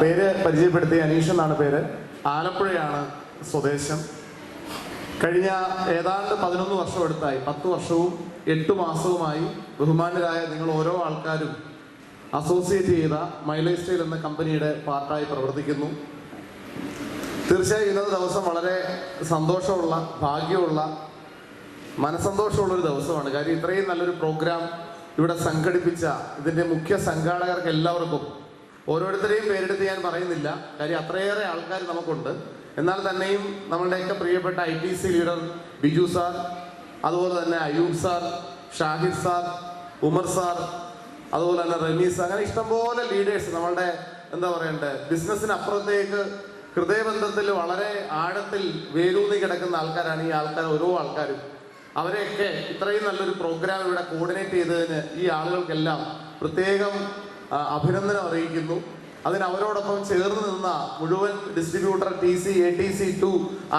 പേര് പരിചയപ്പെടുത്തിയ അനീഷ് എന്നാണ് പേര്. ആലപ്പുഴയാണ് സ്വദേശം. കഴിഞ്ഞ ഏതാണ്ട് 11 വർഷം എടുത്തായി, 10 വർഷവും 8 മാസവുമായി ബഹുമാന്യരായ നിങ്ങൾ ഓരോ ആൾക്കാരും അസോസിയേറ്റ് ചെയ്ത മൈലേജ് സ്റ്റൈൽ എന്ന കമ്പനിയുടെ പാർട്ടായി പ്രവർത്തിക്കുന്നു. തീർച്ചയായും ഇന്നത്തെ ദിവസം വളരെ സന്തോഷമുള്ള, ഭാഗ്യമുള്ള, മനസ്സന്തോഷമുള്ളൊരു ദിവസമാണ്. കാര്യം ഇത്രയും നല്ലൊരു പ്രോഗ്രാം ഇവിടെ സംഘടിപ്പിച്ച ഇതിൻ്റെ മുഖ്യ സംഘാടകർക്ക് എല്ലാവർക്കും ഓരോരുത്തരെയും പേരെടുത്ത് ഞാൻ പറയുന്നില്ല, കാര്യം അത്രയേറെ ആൾക്കാർ നമുക്കുണ്ട്. എന്നാൽ തന്നെയും നമ്മളുടെയൊക്കെ പ്രിയപ്പെട്ട ITC ലീഡർ ബിജു സാർ, അതുപോലെ തന്നെ Ayub sir, Shahid sir, Umar sir, അതുപോലെ തന്നെ റമീസ്, അങ്ങനെ ഇഷ്ടംപോലെ ലീഡേഴ്സ് നമ്മളുടെ എന്താ പറയണ്ടേ ബിസിനസ്സിനപ്പുറത്തേക്ക് ഹൃദയബന്ധത്തിൽ വളരെ ആഴത്തിൽ വേരൂന്നി കിടക്കുന്ന ആൾക്കാരാണ് ഈ ആൾക്കാർ. ഓരോ ആൾക്കാരും അവരെയൊക്കെ ഇത്രയും നല്ലൊരു പ്രോഗ്രാം ഇവിടെ കോർഡിനേറ്റ് ചെയ്തതിന് ഈ ആളുകൾക്കെല്ലാം പ്രത്യേകം അഭിനന്ദനം അറിയിക്കുന്നു. അതിന് അവരോടൊപ്പം ചേർന്ന് നിന്ന മുഴുവൻ distributor, TC, ATC,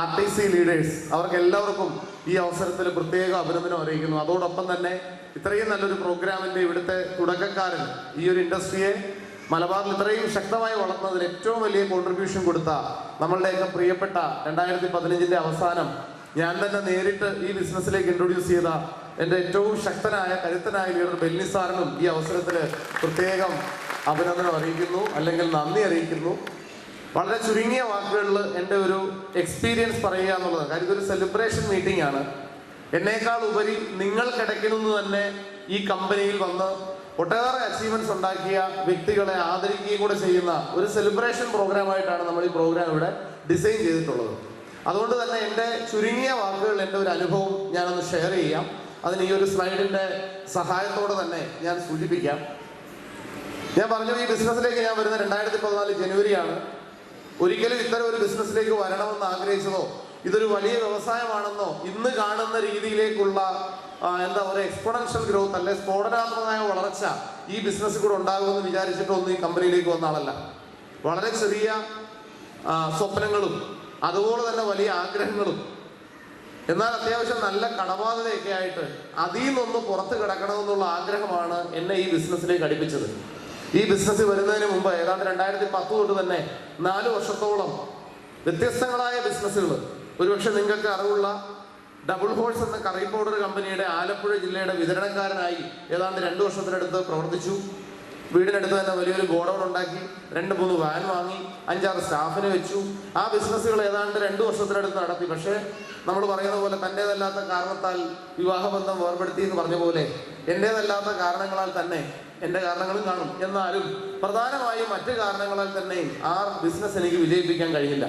RTC leaders, അവർക്ക് എല്ലാവർക്കും ഈ അവസരത്തിൽ പ്രത്യേക അഭിനന്ദനം അറിയിക്കുന്നു. അതോടൊപ്പം തന്നെ ഇത്രയും നല്ലൊരു പ്രോഗ്രാമിൻ്റെ ഇവിടുത്തെ തുടക്കക്കാരൻ, ഈ ഒരു ഇൻഡസ്ട്രിയെ മലബാറിൽ ഇത്രയും ശക്തമായി വളർത്തുന്നതിൽ ഏറ്റവും വലിയ കോൺട്രിബ്യൂഷൻ കൊടുത്ത നമ്മളുടെയൊക്കെ പ്രിയപ്പെട്ട 2015 അവസാനം ഞാൻ തന്നെ നേരിട്ട് ഈ ബിസിനസ്സിലേക്ക് ഇൻട്രൊഡ്യൂസ് ചെയ്ത എൻ്റെ ഏറ്റവും ശക്തനായ, കരുത്തനായ ലീഡർ ബെന്നി സാറിനും ഈ അവസരത്തിൽ പ്രത്യേകം അഭിനന്ദനം അറിയിക്കുന്നു, അല്ലെങ്കിൽ നന്ദി അറിയിക്കുന്നു. വളരെ ചുരുങ്ങിയ വാക്കുകളിൽ എൻ്റെ ഒരു എക്സ്പീരിയൻസ് പറയുക എന്നുള്ളത്, കാര്യം ഇതൊരു സെലിബ്രേഷൻ മീറ്റിംഗ് ആണ്. എന്നേക്കാൾ ഉപരി നിങ്ങൾക്കിടയ്ക്കുന്നു തന്നെ ഈ കമ്പനിയിൽ വന്ന് ഒട്ടേറെ അച്ചീവ്മെന്റ്സ് ഉണ്ടാക്കിയ വ്യക്തികളെ ആദരിക്കുകയും കൂടെ ചെയ്യുന്ന ഒരു സെലിബ്രേഷൻ പ്രോഗ്രാമായിട്ടാണ് നമ്മൾ ഈ പ്രോഗ്രാം ഇവിടെ ഡിസൈൻ ചെയ്തിട്ടുള്ളത്. അതുകൊണ്ട് തന്നെ എൻ്റെ ചുരുങ്ങിയ വാക്കുകൾ, എൻ്റെ ഒരു അനുഭവം ഞാനൊന്ന് ഷെയർ ചെയ്യാം. അതിന് ഈ ഒരു സ്ലൈഡിൻ്റെ സഹായത്തോടെ തന്നെ ഞാൻ സൂചിപ്പിക്കാം. ഞാൻ പറഞ്ഞു, ഈ ബിസിനസ്സിലേക്ക് ഞാൻ വരുന്ന 2014 ജനുവരിയാണ്. ഒരിക്കലും ഇത്തരം ഒരു ബിസിനസ്സിലേക്ക് വരണമെന്ന് ആഗ്രഹിച്ചതോ ഇതൊരു വലിയ വ്യവസായമാണെന്നോ ഇന്ന് കാണുന്ന രീതിയിലേക്കുള്ള എന്താ പറയുക എക്സ്പോണൻഷ്യൽ ഗ്രോത്ത്, അല്ലെ സ്ഫോടനാത്മകമായ വളർച്ച ഈ ബിസിനസ്സിൽ കൂടെ ഉണ്ടാകുമെന്ന് വിചാരിച്ചിട്ടൊന്നും ഈ കമ്പനിയിലേക്ക് വന്ന ആളല്ല. വളരെ ചെറിയ സ്വപ്നങ്ങളും അതുപോലെ തന്നെ വലിയ ആഗ്രഹങ്ങളും, എന്നാൽ അത്യാവശ്യം നല്ല കടബാധ്യതയൊക്കെ ആയിട്ട് അതിൽ നിന്നൊന്ന് പുറത്ത് കിടക്കണമെന്നുള്ള ആഗ്രഹമാണ് എന്നെ ഈ ബിസിനസ്സിലേക്ക് അടുപ്പിച്ചത്. ഈ ബിസിനസ്സിൽ വരുന്നതിന് മുമ്പ് ഏതാണ്ട് 2010 തൊട്ട് തന്നെ 4 വർഷത്തോളം വ്യത്യസ്തങ്ങളായ ബിസിനസ്സുകൾ, ഒരുപക്ഷെ നിങ്ങൾക്ക് അറിവുള്ള ഡബിൾ ഹോഴ്സ് എന്ന കറി പൗഡർ കമ്പനിയുടെ ആലപ്പുഴ ജില്ലയുടെ വിതരണക്കാരനായി ഏതാണ്ട് 2 വർഷത്തിനടുത്ത് പ്രവർത്തിച്ചു. വീടിനടുത്ത് തന്നെ വലിയൊരു ഗോഡൗൺ ഉണ്ടാക്കി, 2-3 വാൻ വാങ്ങി, 5-6 സ്റ്റാഫിനെ വെച്ചു. ആ ബിസിനസ്സുകൾ ഏതാണ്ട് 2 വർഷത്തിനടുത്ത് നടത്തി. പക്ഷേ നമ്മൾ പറയുന്ന പോലെ തൻ്റേതല്ലാത്ത കാരണത്താൽ വിവാഹബന്ധം വേർപെടുത്തി എന്ന് പറഞ്ഞ പോലെ എൻ്റേതല്ലാത്ത കാരണങ്ങളാൽ തന്നെ, എൻ്റെ കാരണങ്ങളും കാണും, എന്നാലും പ്രധാനമായും മറ്റു കാരണങ്ങളാൽ തന്നെയും ആ ബിസിനസ് എനിക്ക് വിജയിപ്പിക്കാൻ കഴിഞ്ഞില്ല.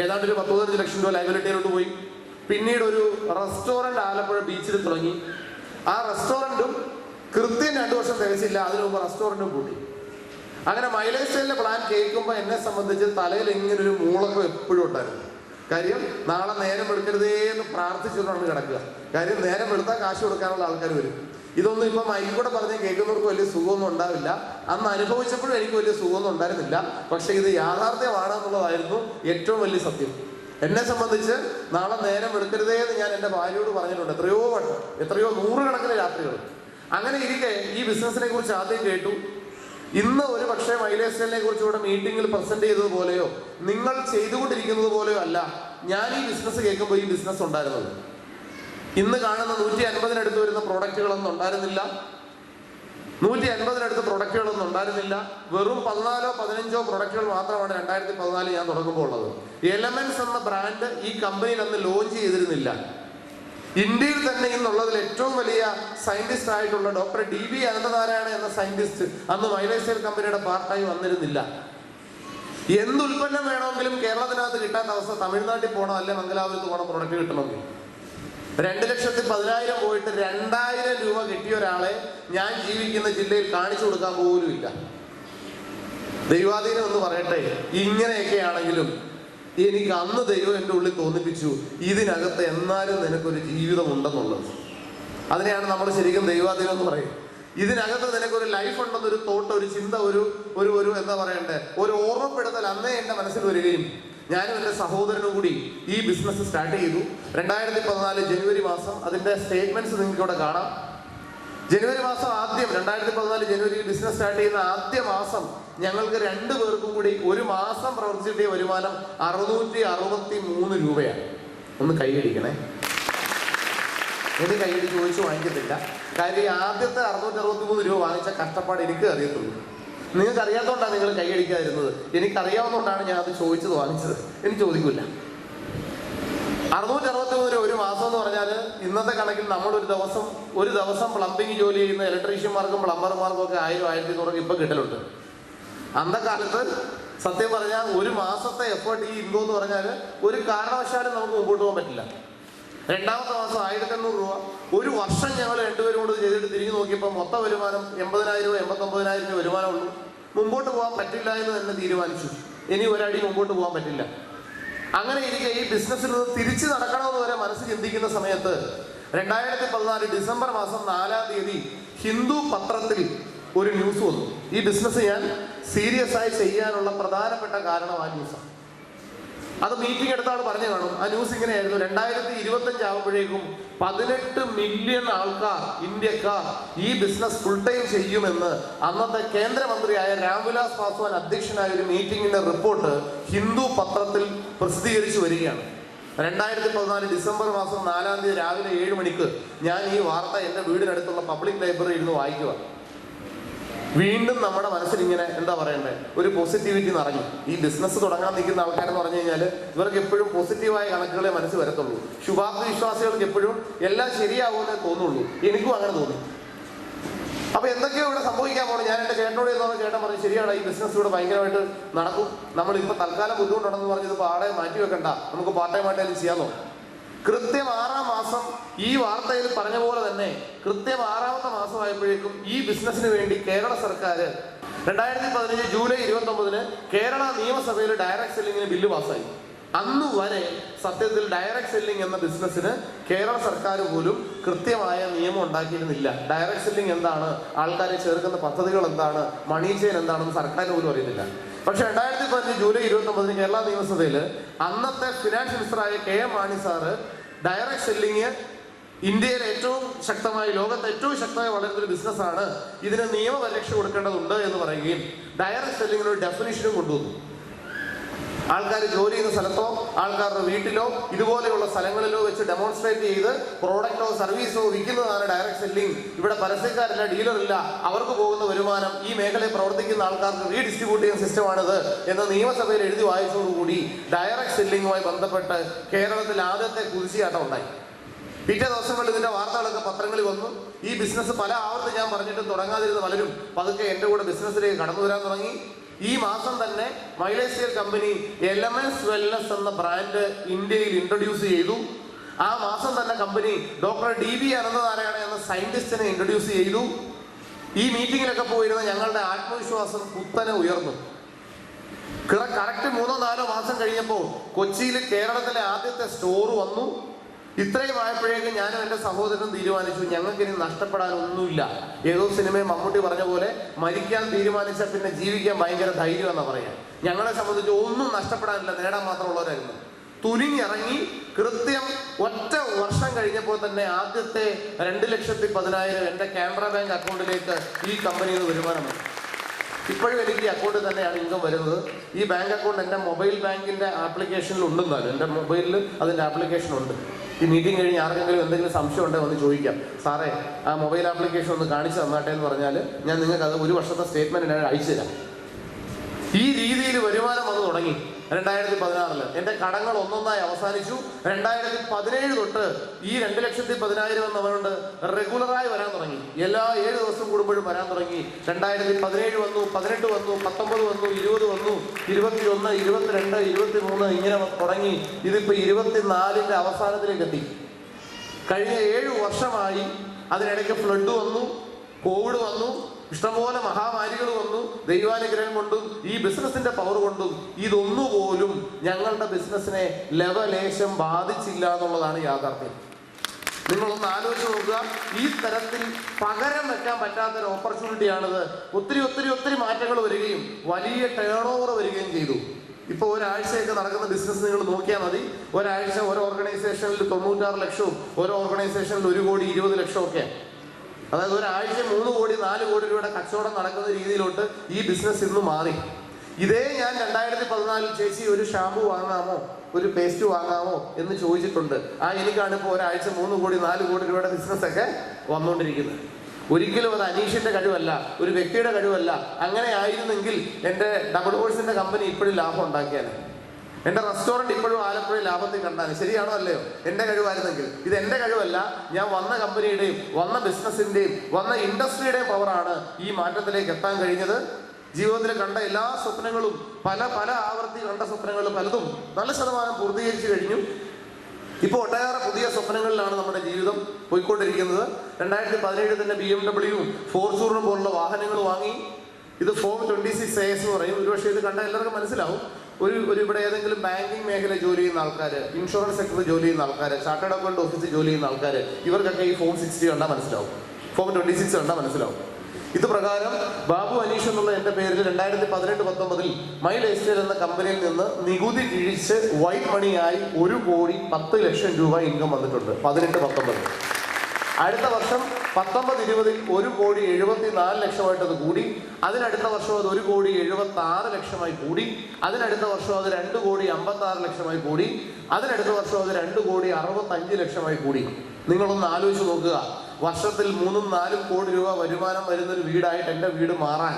ഏതാണ്ട് ഒരു 10-15 ലക്ഷം രൂപ ലയബിലിറ്റിയിലോട്ട് പോയി. പിന്നീട് ഒരു റെസ്റ്റോറൻറ്റ് ആലപ്പുഴ ബീച്ചിൽ തുടങ്ങി. ആ റെസ്റ്റോറൻറ്റും കൃത്യം 2 വർഷം തികച്ചില്ല, അതിനു മുമ്പ് റെസ്റ്റോറൻറ്റും കൂട്ടി. അങ്ങനെ മൈലേജ് സ്റ്റൈലിൻ്റെ പ്ലാൻ കേൾക്കുമ്പോൾ എന്നെ സംബന്ധിച്ച് തലയിൽ ഇങ്ങനൊരു മൂളക്കം എപ്പോഴും ഉണ്ടായിരുന്നു. കാര്യം നാളെ നേരം എടുക്കരുതേ എന്ന് പ്രാർത്ഥിച്ചുകൊണ്ടാണ് കിടക്കുക. കാര്യം നേരം എടുത്താൽ കാശ് കൊടുക്കാനുള്ള ആൾക്കാർ വരും. ഇതൊന്നും ഇപ്പം മൈക്കൂടെ പറഞ്ഞ് കേൾക്കുന്നവർക്ക് വലിയ സുഖമൊന്നും ഉണ്ടാവില്ല. അന്ന് അനുഭവിച്ചപ്പോഴും എനിക്ക് വലിയ സുഖമൊന്നും ഉണ്ടായിരുന്നില്ല. പക്ഷെ ഇത് യാഥാർത്ഥ്യമാണെന്നുള്ളതായിരുന്നു ഏറ്റവും വലിയ സത്യം. എന്നെ സംബന്ധിച്ച് നാളെ നേരം എടുക്കരുതേ എന്ന് ഞാൻ എൻ്റെ ഭാര്യയോട് പറഞ്ഞിട്ടുണ്ട് എത്രയോ വട്ടം, എത്രയോ 100 കണക്കിന് രാത്രികൾ. അങ്ങനെ ഇരിക്കെ ഈ ബിസിനസ്സിനെ കുറിച്ച് ആദ്യം കേട്ടു. ഇന്ന് ഒരു പക്ഷേ മൈലേജ് സ്റ്റൈലിനെ കുറിച്ച് ഇവിടെ മീറ്റിങ്ങിൽ പ്രസന്റ് ചെയ്തതുപോലെയോ നിങ്ങൾ ചെയ്തുകൊണ്ടിരിക്കുന്നത് പോലെയോ അല്ല ഞാൻ ഈ ബിസിനസ് കേൾക്കുമ്പോൾ ഈ ബിസിനസ് ഉണ്ടായിരുന്നത്. ഇന്ന് കാണുന്ന 150-നടുത്ത് വരുന്ന പ്രോഡക്റ്റുകളൊന്നും ഉണ്ടായിരുന്നില്ല. 150-നടുത്ത് പ്രൊഡക്റ്റുകളൊന്നും ഉണ്ടായിരുന്നില്ല. വെറും 14-15 പ്രൊഡക്റ്റുകൾ മാത്രമാണ് 2014 ഞാൻ തുടങ്ങുമ്പോൾ ഉള്ളത്. എലമെന്റ്സ് എന്ന ബ്രാൻഡ് ഈ കമ്പനിയിൽ അന്ന് ലോഞ്ച് ചെയ്തിരുന്നില്ല. ഇന്ത്യയിൽ തന്നെ ഇന്നുള്ളതിൽ ഏറ്റവും വലിയ സയന്റിസ്റ്റ് ആയിട്ടുള്ള ഡോക്ടർ DB അനന്തനാരായണ എന്ന സയന്റിസ്റ്റ് അന്ന് മൈലേജ് സ്റ്റൈൽ കമ്പനിയുടെ പാർട്ടായി വന്നിരുന്നില്ല. എന്ത് ഉൽപ്പന്നം വേണമെങ്കിലും കേരളത്തിനകത്ത് കിട്ടാത്ത അവസ്ഥ, തമിഴ്നാട്ടിൽ പോകണം, അല്ലെ മംഗലാപുരത്ത് പോകണം പ്രൊഡക്റ്റ് കിട്ടണമെങ്കിൽ. 2,10,000 പോയിട്ട് 2,000 രൂപ കിട്ടിയ ഒരാളെ ഞാൻ ജീവിക്കുന്ന ജില്ലയിൽ കാണിച്ചു കൊടുക്കാൻ പോലും ഇല്ല. ദൈവാധീനം എന്ന് പറയട്ടെ. ഇങ്ങനെയൊക്കെ ആണെങ്കിലും എനിക്ക് അന്ന് ദൈവം എൻ്റെ ഉള്ളിൽ തോന്നിപ്പിച്ചു, ഇതിനകത്ത് എന്നാലും നിനക്കൊരു ജീവിതം ഉണ്ടെന്നുള്ളത്. അതിനെയാണ് നമ്മൾ ശരിക്കും ദൈവാധീനം എന്ന് പറയും. ഇതിനകത്ത് നിനക്കൊരു ലൈഫ് ഉണ്ടെന്നൊരു തോട്ട്, ഒരു ചിന്ത, ഒരു എന്താ പറയണ്ടേ, ഒരു ഓർമ്മപ്പെടുത്തൽ അന്നേ എൻ്റെ മനസ്സിൽ വരികയും ഞാനും എൻ്റെ സഹോദരനും കൂടി ഈ ബിസിനസ് സ്റ്റാർട്ട് ചെയ്തു. 2014 ജനുവരി മാസം. അതിൻ്റെ സ്റ്റേറ്റ്മെന്റ്സ് നിങ്ങൾക്ക് ഇവിടെ കാണാം. ജനുവരി മാസം ആദ്യം 2014 ജനുവരി ബിസിനസ് സ്റ്റാർട്ട് ചെയ്യുന്ന ആദ്യ മാസം ഞങ്ങൾക്ക് 2 പേർക്കും കൂടി ഒരു മാസം പ്രവർത്തിച്ചിട്ടേ വരുമാനം 663 രൂപയാണ്. ഒന്ന് കൈയടിക്കണേ. എനിക്ക് കൈയടി ചോദിച്ചു വാങ്ങിക്കത്തില്ല. കാര്യം ആദ്യത്തെ 663 രൂപ വാങ്ങിച്ച കഷ്ടപ്പാട് എനിക്ക് അറിയത്തുള്ളൂ. നിങ്ങൾക്ക് അറിയാത്തതുകൊണ്ടാണ് നിങ്ങൾ കൈയടിക്കാതിരുന്നത്. എനിക്കറിയാവുന്നതുകൊണ്ടാണ് ഞാൻ അത് ചോദിച്ചത് വാങ്ങിച്ചത്. എനിക്ക് ചോദിക്കില്ല. 663 രൂപ ഒരു മാസം എന്ന് പറഞ്ഞാൽ ഇന്നത്തെ കണക്കിൽ നമ്മൾ ഒരു ദിവസം പ്ലംബിംഗ് ജോലി ചെയ്യുന്ന ഇലക്ട്രീഷ്യന്മാർക്കും പ്ലംബർമാർക്കും ഒക്കെ 1000-1200 ഇപ്പൊ കിട്ടലുണ്ട്. അന്നക്കാലത്ത് സത്യം പറഞ്ഞാൽ ഒരു മാസത്തെ എഫേർട്ട് ഈ ഇൻകം എന്ന് പറഞ്ഞാൽ ഒരു കാരണവശാലും നമുക്ക് മുമ്പോട്ട് പോകാൻ പറ്റില്ല. രണ്ടാമത്തെ മാസം 1500 രൂപ. ഒരു വർഷം ഞങ്ങൾ 2 പേരും കൊണ്ട് ചെയ്തിട്ട് തിരിഞ്ഞു നോക്കിയപ്പോൾ മൊത്തം വരുമാനം 80,000 89,000 രൂപ വരുമാനമുള്ളൂ. മുമ്പോട്ട് പോകാൻ പറ്റില്ല എന്ന് തന്നെ തീരുമാനിച്ചു. ഇനി ഒരടി മുമ്പോട്ട് പോകാൻ പറ്റില്ല. അങ്ങനെ ഇരിക്കെ ഈ ബിസിനസ്സിൽ നിന്ന് തിരിച്ചു നടക്കണമെന്ന് വരെ മനസ്സ് ചിന്തിക്കുന്ന സമയത്ത് 2014 ഡിസംബർ മാസം 4-ാം തീയതി ഹിന്ദു പത്രത്തിൽ ഒരു ന്യൂസ് വന്നു. ഈ ബിസിനസ് ഞാൻ സീരിയസ് ആയി ചെയ്യാനുള്ള പ്രധാനപ്പെട്ട കാരണം ആ ന്യൂസാണ്. അത് മീറ്റിംഗ് എടുത്ത ആൾ പറഞ്ഞു കാണും. ആ ന്യൂസ് ഇങ്ങനെയായിരുന്നു: 2025 ആകുമ്പോഴേക്കും 18 മില്യൺ ആൾക്കാർ, ഇന്ത്യക്കാർ ഈ ബിസിനസ് ഫുൾ ടൈം ചെയ്യുമെന്ന് അന്നത്തെ കേന്ദ്രമന്ത്രിയായ രാംവിലാസ് പാസ്വാൻ അധ്യക്ഷനായ ഒരു മീറ്റിംഗിന്റെ റിപ്പോർട്ട് ഹിന്ദു പത്രത്തിൽ പ്രസിദ്ധീകരിച്ചു വരികയാണ്. 2014 ഡിസംബർ മാസം 4-ാം തീയതി രാവിലെ 7 മണിക്ക് ഞാൻ ഈ വാർത്ത എൻ്റെ വീടിനടുത്തുള്ള പബ്ലിക് ലൈബ്രറിയിൽ ഇരുന്ന് വായിക്കുക. വീണ്ടും നമ്മുടെ മനസ്സിൽ ഇങ്ങനെ എന്താ പറയണ്ടേ, ഒരു പോസിറ്റിവിറ്റി നിറഞ്ഞു. ഈ ബിസിനസ് തുടങ്ങാൻ നിൽക്കുന്ന ആൾക്കാരെന്ന് പറഞ്ഞു കഴിഞ്ഞാൽ ഇവർക്ക് എപ്പോഴും പോസിറ്റീവായ കണക്കുകളെ മനസ്സിൽ വരത്തുള്ളൂ. ശുഭാപ്തി വിശ്വാസികൾക്ക് എപ്പോഴും എല്ലാം ശരിയാവുമെന്നേ തോന്നുള്ളൂ. എനിക്കും അങ്ങനെ തോന്നി. അപ്പൊ എന്തൊക്കെയോ ഇവിടെ സംഭവിക്കാൻ പോകണം. ഞാൻ എൻ്റെ ചേട്ടനോട് എന്നോട് ചേട്ടൻ പറഞ്ഞു, ശരിയാണ്, ഈ ബിസിനസ് ഇവിടെ ഭയങ്കരമായിട്ട് നടക്കും. നമ്മളിപ്പോൾ തൽക്കാലം ബുദ്ധിമുട്ടുണ്ടെന്ന് പറഞ്ഞത് പാടെ മാറ്റി വെക്കണ്ട, നമുക്ക് പാർട്ട് ടൈം ആയിട്ടായാലും ചെയ്യാമോ. കൃത്യം 6-ാം മാസം ഈ വാർത്തയിൽ പറഞ്ഞ പോലെ തന്നെ കൃത്യം 6-ാമത്തെ മാസമായപ്പോഴേക്കും ഈ ബിസിനസ്സിന് വേണ്ടി കേരള സർക്കാർ 2015 ജൂലൈ 29 കേരള നിയമസഭയിൽ ഡയറക്ട് സെല്ലിങ്ങിന് ബില്ല് പാസ്സായി. അന്ന് വരെ സത്യത്തിൽ ഡയറക്ട് സെല്ലിംഗ് എന്ന ബിസിനസ്സിന് കേരള സർക്കാർ പോലും കൃത്യമായ നിയമം ഉണ്ടാക്കിയിരുന്നില്ല. ഡയറക്ട് സെല്ലിംഗ് എന്താണ്, ആൾക്കാരെ ചേർക്കുന്ന പദ്ധതികൾ എന്താണ്, മണി ചെയിൻ എന്താണെന്ന് സർക്കാർ പോലും അറിയുന്നില്ല. പക്ഷെ 2015 ജൂലൈ 29 കേരള നിയമസഭയിൽ അന്നത്തെ ഫിനാൻസ് മിനിസ്റ്ററായ KM Mani sir direct selling ഇന്ത്യയിലെ ഏറ്റവും ശക്തമായി, ലോകത്തെ ഏറ്റവും ശക്തമായി വളരുന്നൊരു ബിസിനസ്സാണ്, ഇതിന് നിയമപരിരക്ഷ കൊടുക്കേണ്ടതുണ്ട് എന്ന് പറയുകയും ഡയറക്ട് സെല്ലിങ്ങിന് ഒരു ഡെഫിനിഷനും കൊണ്ടുവന്നു. ആൾക്കാർ ജോലി ചെയ്യുന്ന സ്ഥലത്തോ ആൾക്കാരുടെ വീട്ടിലോ ഇതുപോലെയുള്ള സ്ഥലങ്ങളിലോ വെച്ച് ഡെമോൺസ്ട്രേറ്റ് ചെയ്ത് പ്രോഡക്റ്റോ സർവീസോ വിൽക്കുന്നതാണ് ഡയറക്ട് സെല്ലിംഗ്. ഇവിടെ പരസ്യക്കാരില്ല, ഡീലറില്ല, അവർക്ക് പോകുന്ന വരുമാനം ഈ മേഖലയിൽ പ്രവർത്തിക്കുന്ന ആൾക്കാർക്ക് റീഡിസ്ട്രിബ്യൂട്ട് ചെയ്യുന്ന സിസ്റ്റമാണിത് എന്ന് നിയമസഭയിൽ എഴുതി വായിച്ചതോടുകൂടി ഡയറക്ട് സെല്ലിങ്ങുമായി ബന്ധപ്പെട്ട് കേരളത്തിൽ ആദ്യത്തെ കുതിച്ചുചാട്ടം ഉണ്ടായി. പിറ്റേ ദിവസങ്ങളിൽ ഇതിന്റെ വാർത്തകളൊക്കെ പത്രങ്ങളിൽ വന്നു. ഈ ബിസിനസ് പല ആവർത്തി ഞാൻ പറഞ്ഞിട്ടും തുടങ്ങാതിരുന്ന പലരും പതുക്കെ എൻ്റെ കൂടെ ബിസിനസ്സിലേക്ക് കടന്നു വരാൻ തുടങ്ങി. ഈ മാസം തന്നെ മൈലേഷ്യൻ കമ്പനി എലമെന്റ്സ് വെൽനസ് എന്ന ബ്രാൻഡ് ഇന്ത്യയിൽ ഇൻട്രൊഡ്യൂസ് ചെയ്തു. ആ മാസം തന്നെ കമ്പനി ഡോക്ടർ DB അനന്തനാരായണ എന്ന സയന്റിസ്റ്റിനെ ഇൻട്രൊഡ്യൂസ് ചെയ്തു. ഈ മീറ്റിങ്ങിലൊക്കെ പോയിരുന്ന ഞങ്ങളുടെ ആത്മവിശ്വാസം കുത്തനെ ഉയർന്നു. കറക്റ്റ് 3-4 മാസം കഴിഞ്ഞപ്പോൾ കൊച്ചിയിൽ കേരളത്തിലെ ആദ്യത്തെ സ്റ്റോർ വന്നു. ഇത്രയും ആയപ്പോഴേക്കും ഞാനും എൻ്റെ സഹോദരനും തീരുമാനിച്ചു, ഞങ്ങൾക്ക് ഇനി നഷ്ടപ്പെടാനൊന്നുമില്ല. ഏതോ സിനിമയിൽ മമ്മൂട്ടി പറഞ്ഞ പോലെ മരിക്കാൻ തീരുമാനിച്ചാൽ പിന്നെ ജീവിക്കാൻ ഭയങ്കര ധൈര്യം എന്നാ പറയാം. ഞങ്ങളെ സംബന്ധിച്ച് ഒന്നും നഷ്ടപ്പെടാനില്ല, നേടാൻ മാത്രമുള്ളവരായിരുന്നു. തുനിഞ്ഞിറങ്ങി കൃത്യം ഒറ്റ വർഷം കഴിഞ്ഞപ്പോൾ തന്നെ ആദ്യത്തെ 2,10,000 എൻ്റെ കാനറ ബാങ്ക് അക്കൗണ്ടിലേക്ക് ഈ കമ്പനിയിൽ നിന്ന് വരുമാനം വന്നു. ഇപ്പോഴും എനിക്ക് ഈ അക്കൗണ്ടിൽ തന്നെയാണ് ഇൻകം വരുന്നത്. ഈ ബാങ്ക് അക്കൗണ്ട് എൻ്റെ മൊബൈൽ ബാങ്കിൻ്റെ ആപ്ലിക്കേഷനിൽ ഉണ്ടെന്നാലും എൻ്റെ മൊബൈലിൽ അതിൻ്റെ ആപ്ലിക്കേഷൻ ഉണ്ട്. ഈ മീറ്റിംഗ് കഴിഞ്ഞ് ആർക്കെങ്കിലും എന്തെങ്കിലും സംശയം ഉണ്ടെങ്കിൽ ഒന്ന് ചോദിക്കാം, സാറേ ആ മൊബൈൽ ആപ്ലിക്കേഷൻ ഒന്ന് കാണിച്ചു തന്നാട്ടെ എന്ന് പറഞ്ഞാൽ ഞാൻ നിങ്ങൾക്ക് അത് 1 വർഷത്തെ സ്റ്റേറ്റ്മെന്റ് ഞാൻ അയച്ചു തരാം. ഈ രീതിയിൽ വരുമാനം വന്നു തുടങ്ങി. 2016 എൻ്റെ കടങ്ങൾ ഒന്നൊന്നായി അവസാനിച്ചു. 2017 തൊട്ട് ഈ 2,10,000 എന്നവരുണ്ട് റെഗുലറായി വരാൻ തുടങ്ങി. എല്ലാ 7 ദിവസം കൂടുമ്പോഴും വരാൻ തുടങ്ങി. 2017 വന്നു, 18 വന്നു, 19 വന്നു, 20 വന്നു, 21, 22, 23 ഇങ്ങനെ തുടങ്ങി. ഇതിപ്പോ 24ന്റെ അവസാനത്തിലേക്ക് എത്തി. കഴിഞ്ഞ 7 വർഷമായി. അതിനിടയ്ക്ക് ഫ്ലഡ് വന്നു, കോവിഡ് വന്നു, ഇഷ്ടംപോലെ മഹാമാരികൾ വന്നു. ദൈവാനുഗ്രഹം കൊണ്ടും ഈ ബിസിനസിന്റെ പവർ കൊണ്ടും ഇതൊന്നുപോലും ഞങ്ങളുടെ ബിസിനസിനെ ലവലേശം ബാധിച്ചില്ല എന്നുള്ളതാണ് യാഥാർത്ഥ്യം. നിങ്ങളൊന്ന് ആലോചിച്ച് നോക്കുക. ഈ തരത്തിൽ പകരം വെക്കാൻ പറ്റാത്തൊരു ഓപ്പർച്യൂണിറ്റിയാണിത്. ഒത്തിരി മാറ്റങ്ങൾ വരികയും വലിയ ടേൺ ഓവർ വരികയും ചെയ്തു. ഇപ്പോൾ ഒരാഴ്ചയൊക്കെ നടക്കുന്ന ബിസിനസ് നിങ്ങൾ നോക്കിയാൽ മതി. ഒരാഴ്ച ഓരോ ഓർഗനൈസേഷനിൽ 96 ലക്ഷവും ഓരോ ഓർഗനൈസേഷനിൽ 1,20,00,000 ഒക്കെ. അതായത് ഒരാഴ്ച 3 കോടി 4 കോടി രൂപയുടെ കച്ചവടം നടക്കുന്ന രീതിയിലോട്ട് ഈ ബിസിനസ് ഇന്ന് മാറി. ഇതേ ഞാൻ 2014 ചേച്ചി ഒരു ഷാമ്പു വാങ്ങാമോ, ഒരു പേസ്റ്റ് വാങ്ങാമോ എന്ന് ചോദിച്ചിട്ടുണ്ട്. എനിക്കാണ് ഇപ്പോൾ ഒരാഴ്ച 3 കോടി 4 കോടി രൂപയുടെ ബിസിനസ്സൊക്കെ വന്നുകൊണ്ടിരിക്കുന്നത്. ഒരിക്കലും അത് അനീഷിന്റെ കഴിവല്ല, ഒരു വ്യക്തിയുടെ കഴിവല്ല. അങ്ങനെ ആയിരുന്നെങ്കിൽ എൻ്റെ ഡബിൾ ഹോഴ്സിന്റെ കമ്പനി ഇപ്പോഴും ലാഭം ഉണ്ടാക്കിയാൽ, എൻ്റെ റെസ്റ്റോറൻറ്റ് ഇപ്പോഴും ആലപ്പുഴ ലാഭത്തിൽ കണ്ടാൽ. ശരിയാണോ അല്ലയോ? എൻ്റെ കഴിവായിരുന്നെങ്കിൽ. ഇത് എൻ്റെ കഴിവല്ല. ഞാൻ വന്ന കമ്പനിയുടെയും വന്ന ബിസിനസിന്റെയും വന്ന ഇൻഡസ്ട്രിയുടെയും പവറാണ് ഈ മാറ്റത്തിലേക്ക് എത്താൻ കഴിഞ്ഞത്. ജീവിതത്തിൽ കണ്ട എല്ലാ സ്വപ്നങ്ങളും, പല ആവർത്തി കണ്ട സ്വപ്നങ്ങൾ പലതും നല്ല ശതമാനം പൂർത്തീകരിച്ചു കഴിഞ്ഞു. ഇപ്പോൾ ഒട്ടേറെ പുതിയ സ്വപ്നങ്ങളിലാണ് നമ്മുടെ ജീവിതം പോയിക്കൊണ്ടിരിക്കുന്നത്. 2017 തന്നെ BMW ഫോർച്യൂണറും പോലുള്ള വാഹനങ്ങൾ വാങ്ങി. ഇത് ഫോം 26 AS എന്ന് പറയും. ഒരുപക്ഷെ ഇത് കണ്ടാൽ എല്ലാവർക്കും മനസ്സിലാവും. ഒരു ഇവിടെ ഏതെങ്കിലും ബാങ്കിങ് മേഖല ജോലി ചെയ്യുന്ന ആൾക്കാർ, ഇൻഷുറൻസ് സെക്ടറിൽ ജോലി ചെയ്യുന്ന ആൾക്കാർ, ചാർട്ടേഡ് അക്കൗണ്ട് ഓഫീസിൽ ജോലി ചെയ്യുന്ന ആൾക്കാർ, ഇവർക്കൊക്കെ ഈ ഫോം 60 കണ്ടാൽ മനസ്സിലാവും, ഫോം 26 കണ്ടാൽ മനസ്സിലാവും. ഇത് പ്രകാരം ബാബു അനീഷ് എന്നുള്ള എൻ്റെ പേരിൽ 2018-19 മൈ ലൈഫ് സ്റ്റൈൽ എന്ന കമ്പനിയിൽ നിന്ന് നികുതി കിഴിച്ച് വൈറ്റ് മണിയായി 1,10,00,000 രൂപ ഇൻകം വന്നിട്ടുണ്ട്. 18-19. അടുത്ത വർഷം 19-20 1,74,00,000 അത് കൂടി. അതിനടുത്ത വർഷം അത് 1,76,00,000 കൂടി. അതിനടുത്ത വർഷം അത് 2,56,00,000 കൂടി. അതിനടുത്ത വർഷം അത് 2,65,00,000 കൂടി. നിങ്ങളൊന്ന് ആലോചിച്ച് നോക്കുക. വർഷത്തിൽ 3-4 കോടി രൂപ വരുമാനം വരുന്നൊരു വീടായിട്ട് എൻ്റെ വീട് മാറാൻ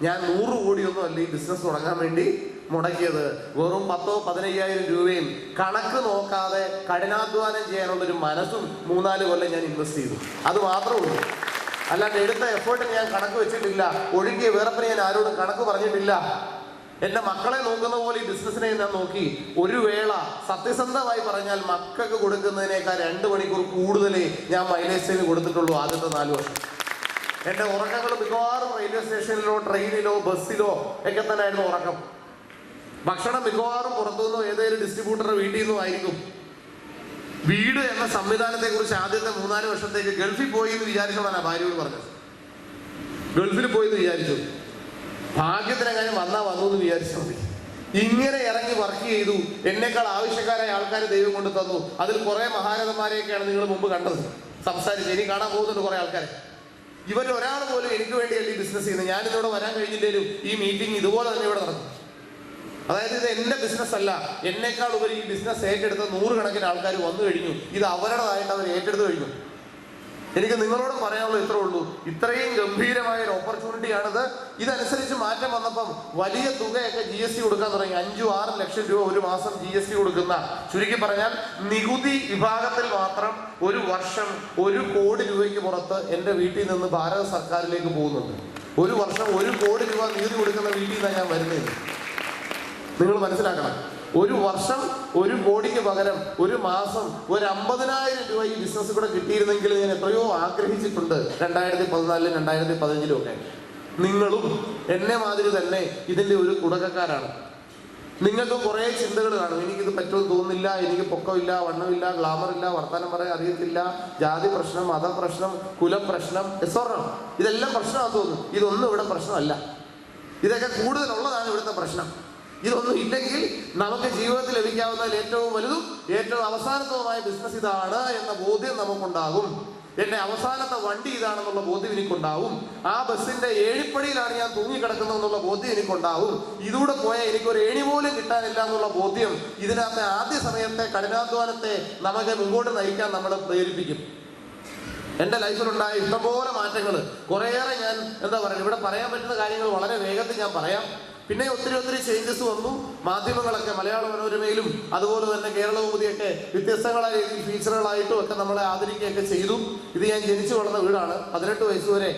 ഞാൻ 100 കോടിയൊന്നും അല്ല ഈ ബിസിനസ് തുടങ്ങാൻ വേണ്ടി മുടക്കിയത്. വെറും 10-15,000 രൂപയും കണക്ക് നോക്കാതെ കഠിനാധ്വാനം ചെയ്യാനുള്ളൊരു മനസ്സും 3-4 കൊല്ലം ഞാൻ ഇൻവെസ്റ്റ് ചെയ്തു. അത് മാത്രമേ ഉള്ളൂ. അല്ലാണ്ട് എടുത്ത എഫേർട്ടിന് ഞാൻ കണക്ക് വെച്ചിട്ടില്ല. ഒഴുകിയ വേറെപ്പിന് ഞാൻ ആരോടും കണക്ക് പറഞ്ഞിട്ടില്ല. എൻ്റെ മക്കളെ നോക്കുന്ന പോലെ ഈ ബിസിനസ്സിനെ ഞാൻ നോക്കി. ഒരു വേള സത്യസന്ധമായി പറഞ്ഞാൽ മക്കൾക്ക് കൊടുക്കുന്നതിനേക്കാൾ 2 മണിക്കൂർ കൂടുതലേ ഞാൻ മൈലേജ് കൊടുത്തിട്ടുള്ളൂ ആദ്യത്തെ 4 വർഷം. എൻ്റെ ഉറക്കങ്ങൾ മിക്കവാറും റെയിൽവേ സ്റ്റേഷനിലോ ട്രെയിനിലോ ബസ്സിലോ ഒക്കെ തന്നെ ആയിരുന്നു ഉറക്കം. ഭക്ഷണം മിക്കവാറും പുറത്തുനിന്നോ ഏതെങ്കിലും ഡിസ്ട്രിബ്യൂട്ടറുടെ വീട്ടിൽ നിന്നും ആയിരിക്കും. വീട് എന്ന സംവിധാനത്തെ കുറിച്ച് ആദ്യത്തെ 3-4 വർഷത്തേക്ക് ഗൾഫിൽ പോയി എന്ന് വിചാരിച്ചോളാണ് ഭാര്യയോട് പറഞ്ഞത്. ഗൾഫിൽ പോയി എന്ന് വിചാരിച്ചു. ഭാഗ്യത്തിനെങ്ങാനും വന്നു എന്ന് വിചാരിച്ചാൽ മതി. ഇങ്ങനെ ഇറങ്ങി വർക്ക് ചെയ്തു. എന്നേക്കാൾ ആവശ്യക്കാരായ ആൾക്കാർ ദൈവം കൊണ്ട് തന്നു. അതിൽ കുറെ മഹാരഥന്മാരെയൊക്കെയാണ് നിങ്ങൾ മുമ്പ് കണ്ടത്, സംസാരിച്ച്. ഇനി കാണാൻ പോകുന്നുണ്ട് കുറെ ആൾക്കാരെ. ഇവരിൽ ഒരാൾ പോലും എനിക്ക് വേണ്ടിയല്ല ഈ ബിസിനസ് ചെയ്യുന്നത്. ഞാനിതിവിടെ വരാൻ കഴിഞ്ഞില്ലേലും ഈ മീറ്റിംഗ് ഇതുപോലെ തന്നെ ഇവിടെ നടക്കും. അതായത് ഇത് എൻ്റെ ബിസിനസ് അല്ല. എന്നേക്കാൾ ഉപരി ഈ ബിസിനസ് ഏറ്റെടുത്ത 100 കണക്കിന് ആൾക്കാർ വന്നു കഴിഞ്ഞു. ഇത് അവരുടേതായിട്ട് അവർ ഏറ്റെടുത്ത് കഴിഞ്ഞു. എനിക്ക് നിങ്ങളോട് പറയാനുള്ളത് ഇത്രേ ഉള്ളൂ. ഇത്രയും ഗംഭീരമായ ഒരു ഓപ്പർച്യൂണിറ്റിയാണിത്. ഇതനുസരിച്ച് മാറ്റം വന്നപ്പം വലിയ തുകയൊക്കെ GST കൊടുക്കാൻ തുടങ്ങി. 5-6 ലക്ഷം രൂപ ഒരു മാസം GST കൊടുക്കുന്ന, ചുരുക്കി പറഞ്ഞാൽ നികുതി വിഭാഗത്തിൽ മാത്രം ഒരു വർഷം 1 കോടി രൂപയ്ക്ക് പുറത്ത് എൻ്റെ വീട്ടിൽ നിന്ന് ഭാരത സർക്കാരിലേക്ക് പോകുന്നുണ്ട്. ഒരു വർഷം 1 കോടി രൂപ നികുതി കൊടുക്കുന്ന വീട്ടിൽ നിന്നാണ് ഞാൻ വരുന്നത്. നിങ്ങൾ മനസ്സിലാക്കണം. ഒരു വർഷം 1 കോടിക്ക് പകരം ഒരു മാസം 50,000 രൂപ ഈ ബിസിനസ് കൂടെ കിട്ടിയിരുന്നെങ്കിൽ ഞാൻ എത്രയോ ആഗ്രഹിച്ചിട്ടുണ്ട് 2014-ലും 2015-ലും ഒക്കെ. നിങ്ങളും എന്നെ മാതിരി തന്നെ ഇതിൻ്റെ ഒരു തുടക്കക്കാരാണ്. നിങ്ങൾക്ക് കുറേ ചിന്തകൾ കാണും. എനിക്കിത് പറ്റുമെന്ന് തോന്നുന്നില്ല, എനിക്ക് പൊക്കമില്ല, വണ്ണമില്ല, ഗ്ലാമറില്ല, വർത്തമാനം പറയാൻ അറിയത്തില്ല, ജാതി പ്രശ്നം, മതപ്രശ്നം, കുലപ്രശ്നം, സ്വർണം, ഇതെല്ലാം പ്രശ്നമാണെന്ന് തോന്നുന്നു. ഇതൊന്നും ഇവിടെ പ്രശ്നമല്ല. ഇതൊക്കെ കൂടുതലുള്ളതാണ് ഇവിടുത്തെ പ്രശ്നം. ഇതൊന്നും ഇല്ലെങ്കിൽ നമുക്ക് ജീവിതത്തിൽ ലഭിക്കാവുന്നതിൽ ഏറ്റവും വലുതും ഏറ്റവും അവസാനത്തുമായ ബിസിനസ് ഇതാണ് എന്ന ബോധ്യം നമുക്കുണ്ടാകും. എൻ്റെ അവസാനത്തെ വണ്ടി ഇതാണെന്നുള്ള ബോധ്യം എനിക്കുണ്ടാവും. ആ ബസ്സിന്റെ ഏണിപ്പടിയിലാണ് ഞാൻ തൂങ്ങിക്കിടക്കുന്നതെന്നുള്ള ബോധ്യം എനിക്കുണ്ടാവും. ഇതിലൂടെ പോയാൽ എനിക്കൊരു ഏണി പോലും കിട്ടാനില്ല എന്നുള്ള ബോധ്യം ഇതിനകത്തെ ആദ്യ സമയത്തെ കഠിനാധ്വാനത്തെ നമുക്ക് മുമ്പോട്ട് നയിക്കാൻ നമ്മളെ പ്രേരിപ്പിക്കും. എൻ്റെ ലൈഫിലുണ്ടായ ഇഷ്ടംപോലെ മാറ്റങ്ങൾ കുറേയേറെ ഞാൻ എന്താ പറയുക, ഇവിടെ പറയാൻ പറ്റുന്ന കാര്യങ്ങൾ വളരെ വേഗത്തിൽ ഞാൻ പറയാം. പിന്നെ ഒത്തിരി ചേഞ്ചസ് വന്നു. മാധ്യമങ്ങളൊക്കെ മലയാള മനോരമയിലും അതുപോലെ തന്നെ കേരളകൗമുദിയൊക്കെ വ്യത്യസ്തങ്ങളായ രീതിയിൽ ഫീച്ചറുകളായിട്ടും ഒക്കെ നമ്മളെ ആദരിക്കുകയൊക്കെ ചെയ്തു. ഇത് ഞാൻ ജനിച്ചു വളർന്ന വീടാണ്. 18 വയസ്സ് വരെ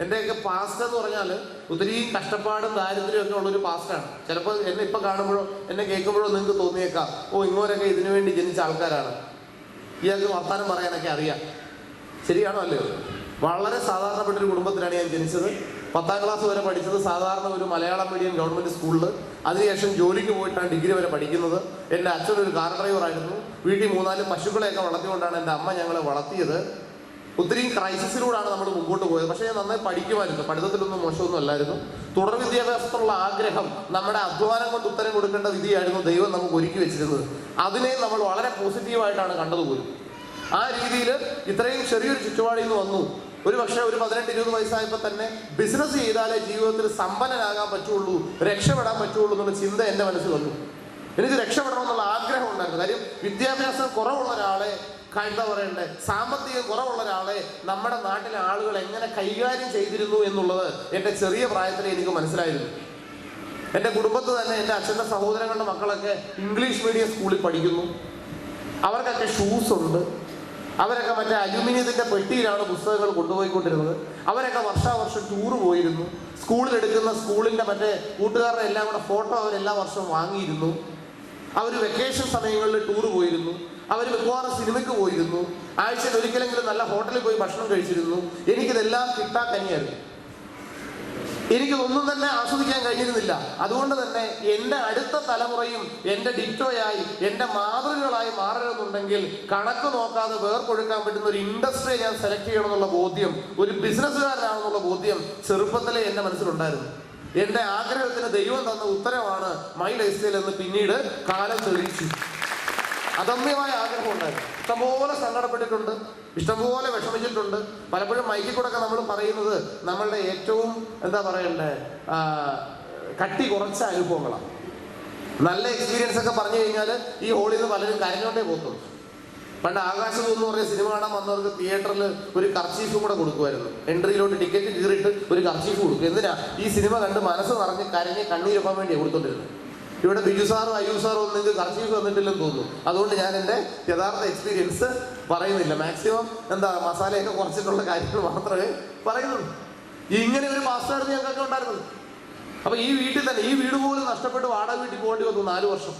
എൻ്റെയൊക്കെ പാസ്റ്റ് എന്ന് പറഞ്ഞാൽ ഒത്തിരി കഷ്ടപ്പാടും ദാരിദ്ര്യവും ഒക്കെ ഉള്ളൊരു പാസ്റ്റാണ്. ചിലപ്പോൾ എന്നെ ഇപ്പം കാണുമ്പോഴോ എന്നെ കേൾക്കുമ്പോഴോ നിങ്ങൾക്ക് തോന്നിയേക്കാം, ഇങ്ങോരൊക്കെ ഇതിനു വേണ്ടി ജനിച്ച ആൾക്കാരാണ്, ഇയാൾക്ക് വർത്താനം പറയാനൊക്കെ അറിയാം. ശരിയാണോ അല്ലയോ? വളരെ സാധാരണപ്പെട്ടൊരു കുടുംബത്തിലാണ് ഞാൻ ജനിച്ചത്. 10ാം ക്ലാസ് വരെ പഠിച്ചത് സാധാരണ ഒരു മലയാളം മീഡിയം ഗവൺമെൻറ് സ്കൂളിൽ. അതിനുശേഷം ജോലിക്ക് പോയിട്ടാണ് ഡിഗ്രി വരെ പഠിക്കുന്നത്. എൻ്റെ അച്ഛനൊരു കാർ ഡ്രൈവറായിരുന്നു. വീട്ടിൽ 3-4 പശുക്കളെയൊക്കെ വളർത്തിക്കൊണ്ടാണ് എൻ്റെ അമ്മ ഞങ്ങളെ വളർത്തിയത്. ഒത്തിരി ക്രൈസിസിലൂടെയാണ് നമ്മൾ മുമ്പോട്ട് പോയത്. പക്ഷേ ഞാൻ നന്നായി പഠിക്കുമായിരുന്നു. പഠിത്തത്തിലൊന്നും മോശമൊന്നും അല്ലായിരുന്നു. തുടർ വിദ്യാഭ്യാസത്തിലുള്ള ആഗ്രഹം നമ്മുടെ അധ്വാനം കൊണ്ട് ഉത്തരം കൊടുക്കേണ്ട വിധിയായിരുന്നു ദൈവം നമുക്ക് ഒരുക്കി വെച്ചിരുന്നത്. അതിനെ നമ്മൾ വളരെ പോസിറ്റീവായിട്ടാണ് കണ്ടതുപോലും. ആ രീതിയിൽ ഇത്രയും ചെറിയൊരു ചുറ്റുപാടിൽ നിന്ന് വന്നു. ഒരു പക്ഷേ ഒരു 18-20 വയസ്സായപ്പോൾ തന്നെ ബിസിനസ് ചെയ്താലേ ജീവിതത്തിൽ സമ്പന്നനാകാൻ പറ്റുള്ളൂ, രക്ഷപ്പെടാൻ പറ്റുള്ളൂ എന്നുള്ള ചിന്ത എൻ്റെ മനസ്സിൽ വന്നു. എനിക്ക് രക്ഷപ്പെടണം എന്നുള്ള ആഗ്രഹം ഉണ്ടായിരുന്നു. കാര്യം വിദ്യാഭ്യാസം കുറവുള്ള ഒരാളെ, എന്താ പറയണ്ടേ, സാമ്പത്തികം കുറവുള്ള ഒരാളെ നമ്മുടെ നാട്ടിലെ ആളുകൾ എങ്ങനെ കൈകാര്യം ചെയ്തിരുന്നു എന്നുള്ളത് എൻ്റെ ചെറിയ പ്രായത്തിൽ എനിക്ക് മനസ്സിലായിരുന്നു. എൻ്റെ കുടുംബത്തിൽ തന്നെ എൻ്റെ അച്ഛൻ്റെ സഹോദരങ്ങളുടെ മക്കളൊക്കെ ഇംഗ്ലീഷ് മീഡിയം സ്കൂളിൽ പഠിക്കുന്നു. അവർക്കൊക്കെ ഷൂസ് ഉണ്ട്. അവരൊക്കെ മറ്റേ അലുമിനിയത്തിൻ്റെ പെട്ടിയിലാണ് പുസ്തകങ്ങൾ കൊണ്ടുപോയിക്കൊണ്ടിരുന്നത്. അവരൊക്കെ വർഷാവർഷം ടൂറ് പോയിരുന്നു. സ്കൂളിൽ എടുക്കുന്ന സ്കൂളിൻ്റെ മറ്റേ കൂട്ടുകാരുടെ എല്ലാം കൂടെ ഫോട്ടോ അവരെല്ലാ വർഷവും വാങ്ങിയിരുന്നു. അവർ വെക്കേഷൻ സമയങ്ങളിൽ ടൂറ് പോയിരുന്നു. അവർ മിക്കവാറും സിനിമയ്ക്ക് പോയിരുന്നു. ആഴ്ചയിൽ ഒരിക്കലെങ്കിലും നല്ല ഹോട്ടലിൽ പോയി ഭക്ഷണം കഴിച്ചിരുന്നു. എനിക്കിതെല്ലാം കിട്ടാൻ കനിയായിരുന്നു. എനിക്കിതൊന്നും തന്നെ ആസ്വദിക്കാൻ കഴിഞ്ഞിരുന്നില്ല. അതുകൊണ്ട് തന്നെ എൻ്റെ അടുത്ത തലമുറയും എൻ്റെ ഡിറ്റോയായി, എൻ്റെ മാതൃകകളായി മാറണമെന്നുണ്ടെങ്കിൽ കണക്ക് നോക്കാതെ വേർപ്പൊഴുക്കാൻ പറ്റുന്ന ഒരു ഇൻഡസ്ട്രിയെ ഞാൻ സെലക്ട് ചെയ്യണമെന്നുള്ള ബോധ്യം, ഒരു ബിസിനസ്സുകാരനാണെന്നുള്ള ബോധ്യം ചെറുപ്പത്തിലെ എൻ്റെ മനസ്സിലുണ്ടായിരുന്നു. എൻ്റെ ആഗ്രഹത്തിന് ദൈവം തന്ന ഉത്തരമാണ് മൈ ലൈഫ് സ്റ്റൈൽ എന്ന് പിന്നീട് കാലം തെളിയിച്ചു. അദമ്യമായ ആഗ്രഹം ഉണ്ടായിരുന്നു. ഇഷ്ടംപോലെ സങ്കടപ്പെട്ടിട്ടുണ്ട്, ഇഷ്ടംപോലെ വിഷമിച്ചിട്ടുണ്ട്. പലപ്പോഴും മൈക്കിൽ കൂടെ ഒക്കെ നമ്മൾ പറയുന്നത് നമ്മളുടെ ഏറ്റവും എന്താ പറയണ്ടേ കട്ടി കുറച്ച അനുഭവങ്ങളാണ്. നല്ല എക്സ്പീരിയൻസ് ഒക്കെ പറഞ്ഞു കഴിഞ്ഞാൽ ഈ ഹോളിൽ നിന്ന് പലരും കരഞ്ഞോണ്ടേ പോകത്തുള്ളൂ. പണ്ട് ആകാശദൂത് എന്ന് പറഞ്ഞ സിനിമ കാണാൻ വന്നവർക്ക് തിയേറ്ററിൽ ഒരു കർച്ചീഫും കൂടെ കൊടുക്കുമായിരുന്നു. എൻട്രിയിലോട്ട് ടിക്കറ്റ് കീറിയിട്ട് ഒരു കർച്ചീഫ് കൊടുക്കും. എന്തിനാ? ഈ സിനിമ കണ്ട് മനസ്സ് നിറഞ്ഞ് കരഞ്ഞ് കണ്ണീരൊപ്പാൻ വേണ്ടിയാണ് കൊടുത്തോണ്ടിരുന്നത്. ഇവിടെ ബിജു സാറും അയ്യൂബ് സാറും ഒന്നും നിങ്ങൾക്ക് കർച്ചീഫ് വന്നിട്ടില്ലെന്ന് തോന്നുന്നു. അതുകൊണ്ട് ഞാൻ എൻ്റെ യഥാർത്ഥ എക്സ്പീരിയൻസ് പറയുന്നില്ല. മാക്സിമം എന്താ മസാലയൊക്കെ കുറച്ചിട്ടുള്ള കാര്യങ്ങൾ മാത്രമേ പറയുന്നുള്ളൂ. ഇങ്ങനെ ഒരു പാസ്റ്റായിരുന്നു ഞങ്ങൾക്കൊക്കെ ഉണ്ടായിരുന്നത്. അപ്പൊ ഈ വീട്ടിൽ തന്നെ, ഈ വീട് പോലും നഷ്ടപ്പെട്ട് വാടക വീട്ടിൽ പോകേണ്ടി വന്നു 4 വർഷം.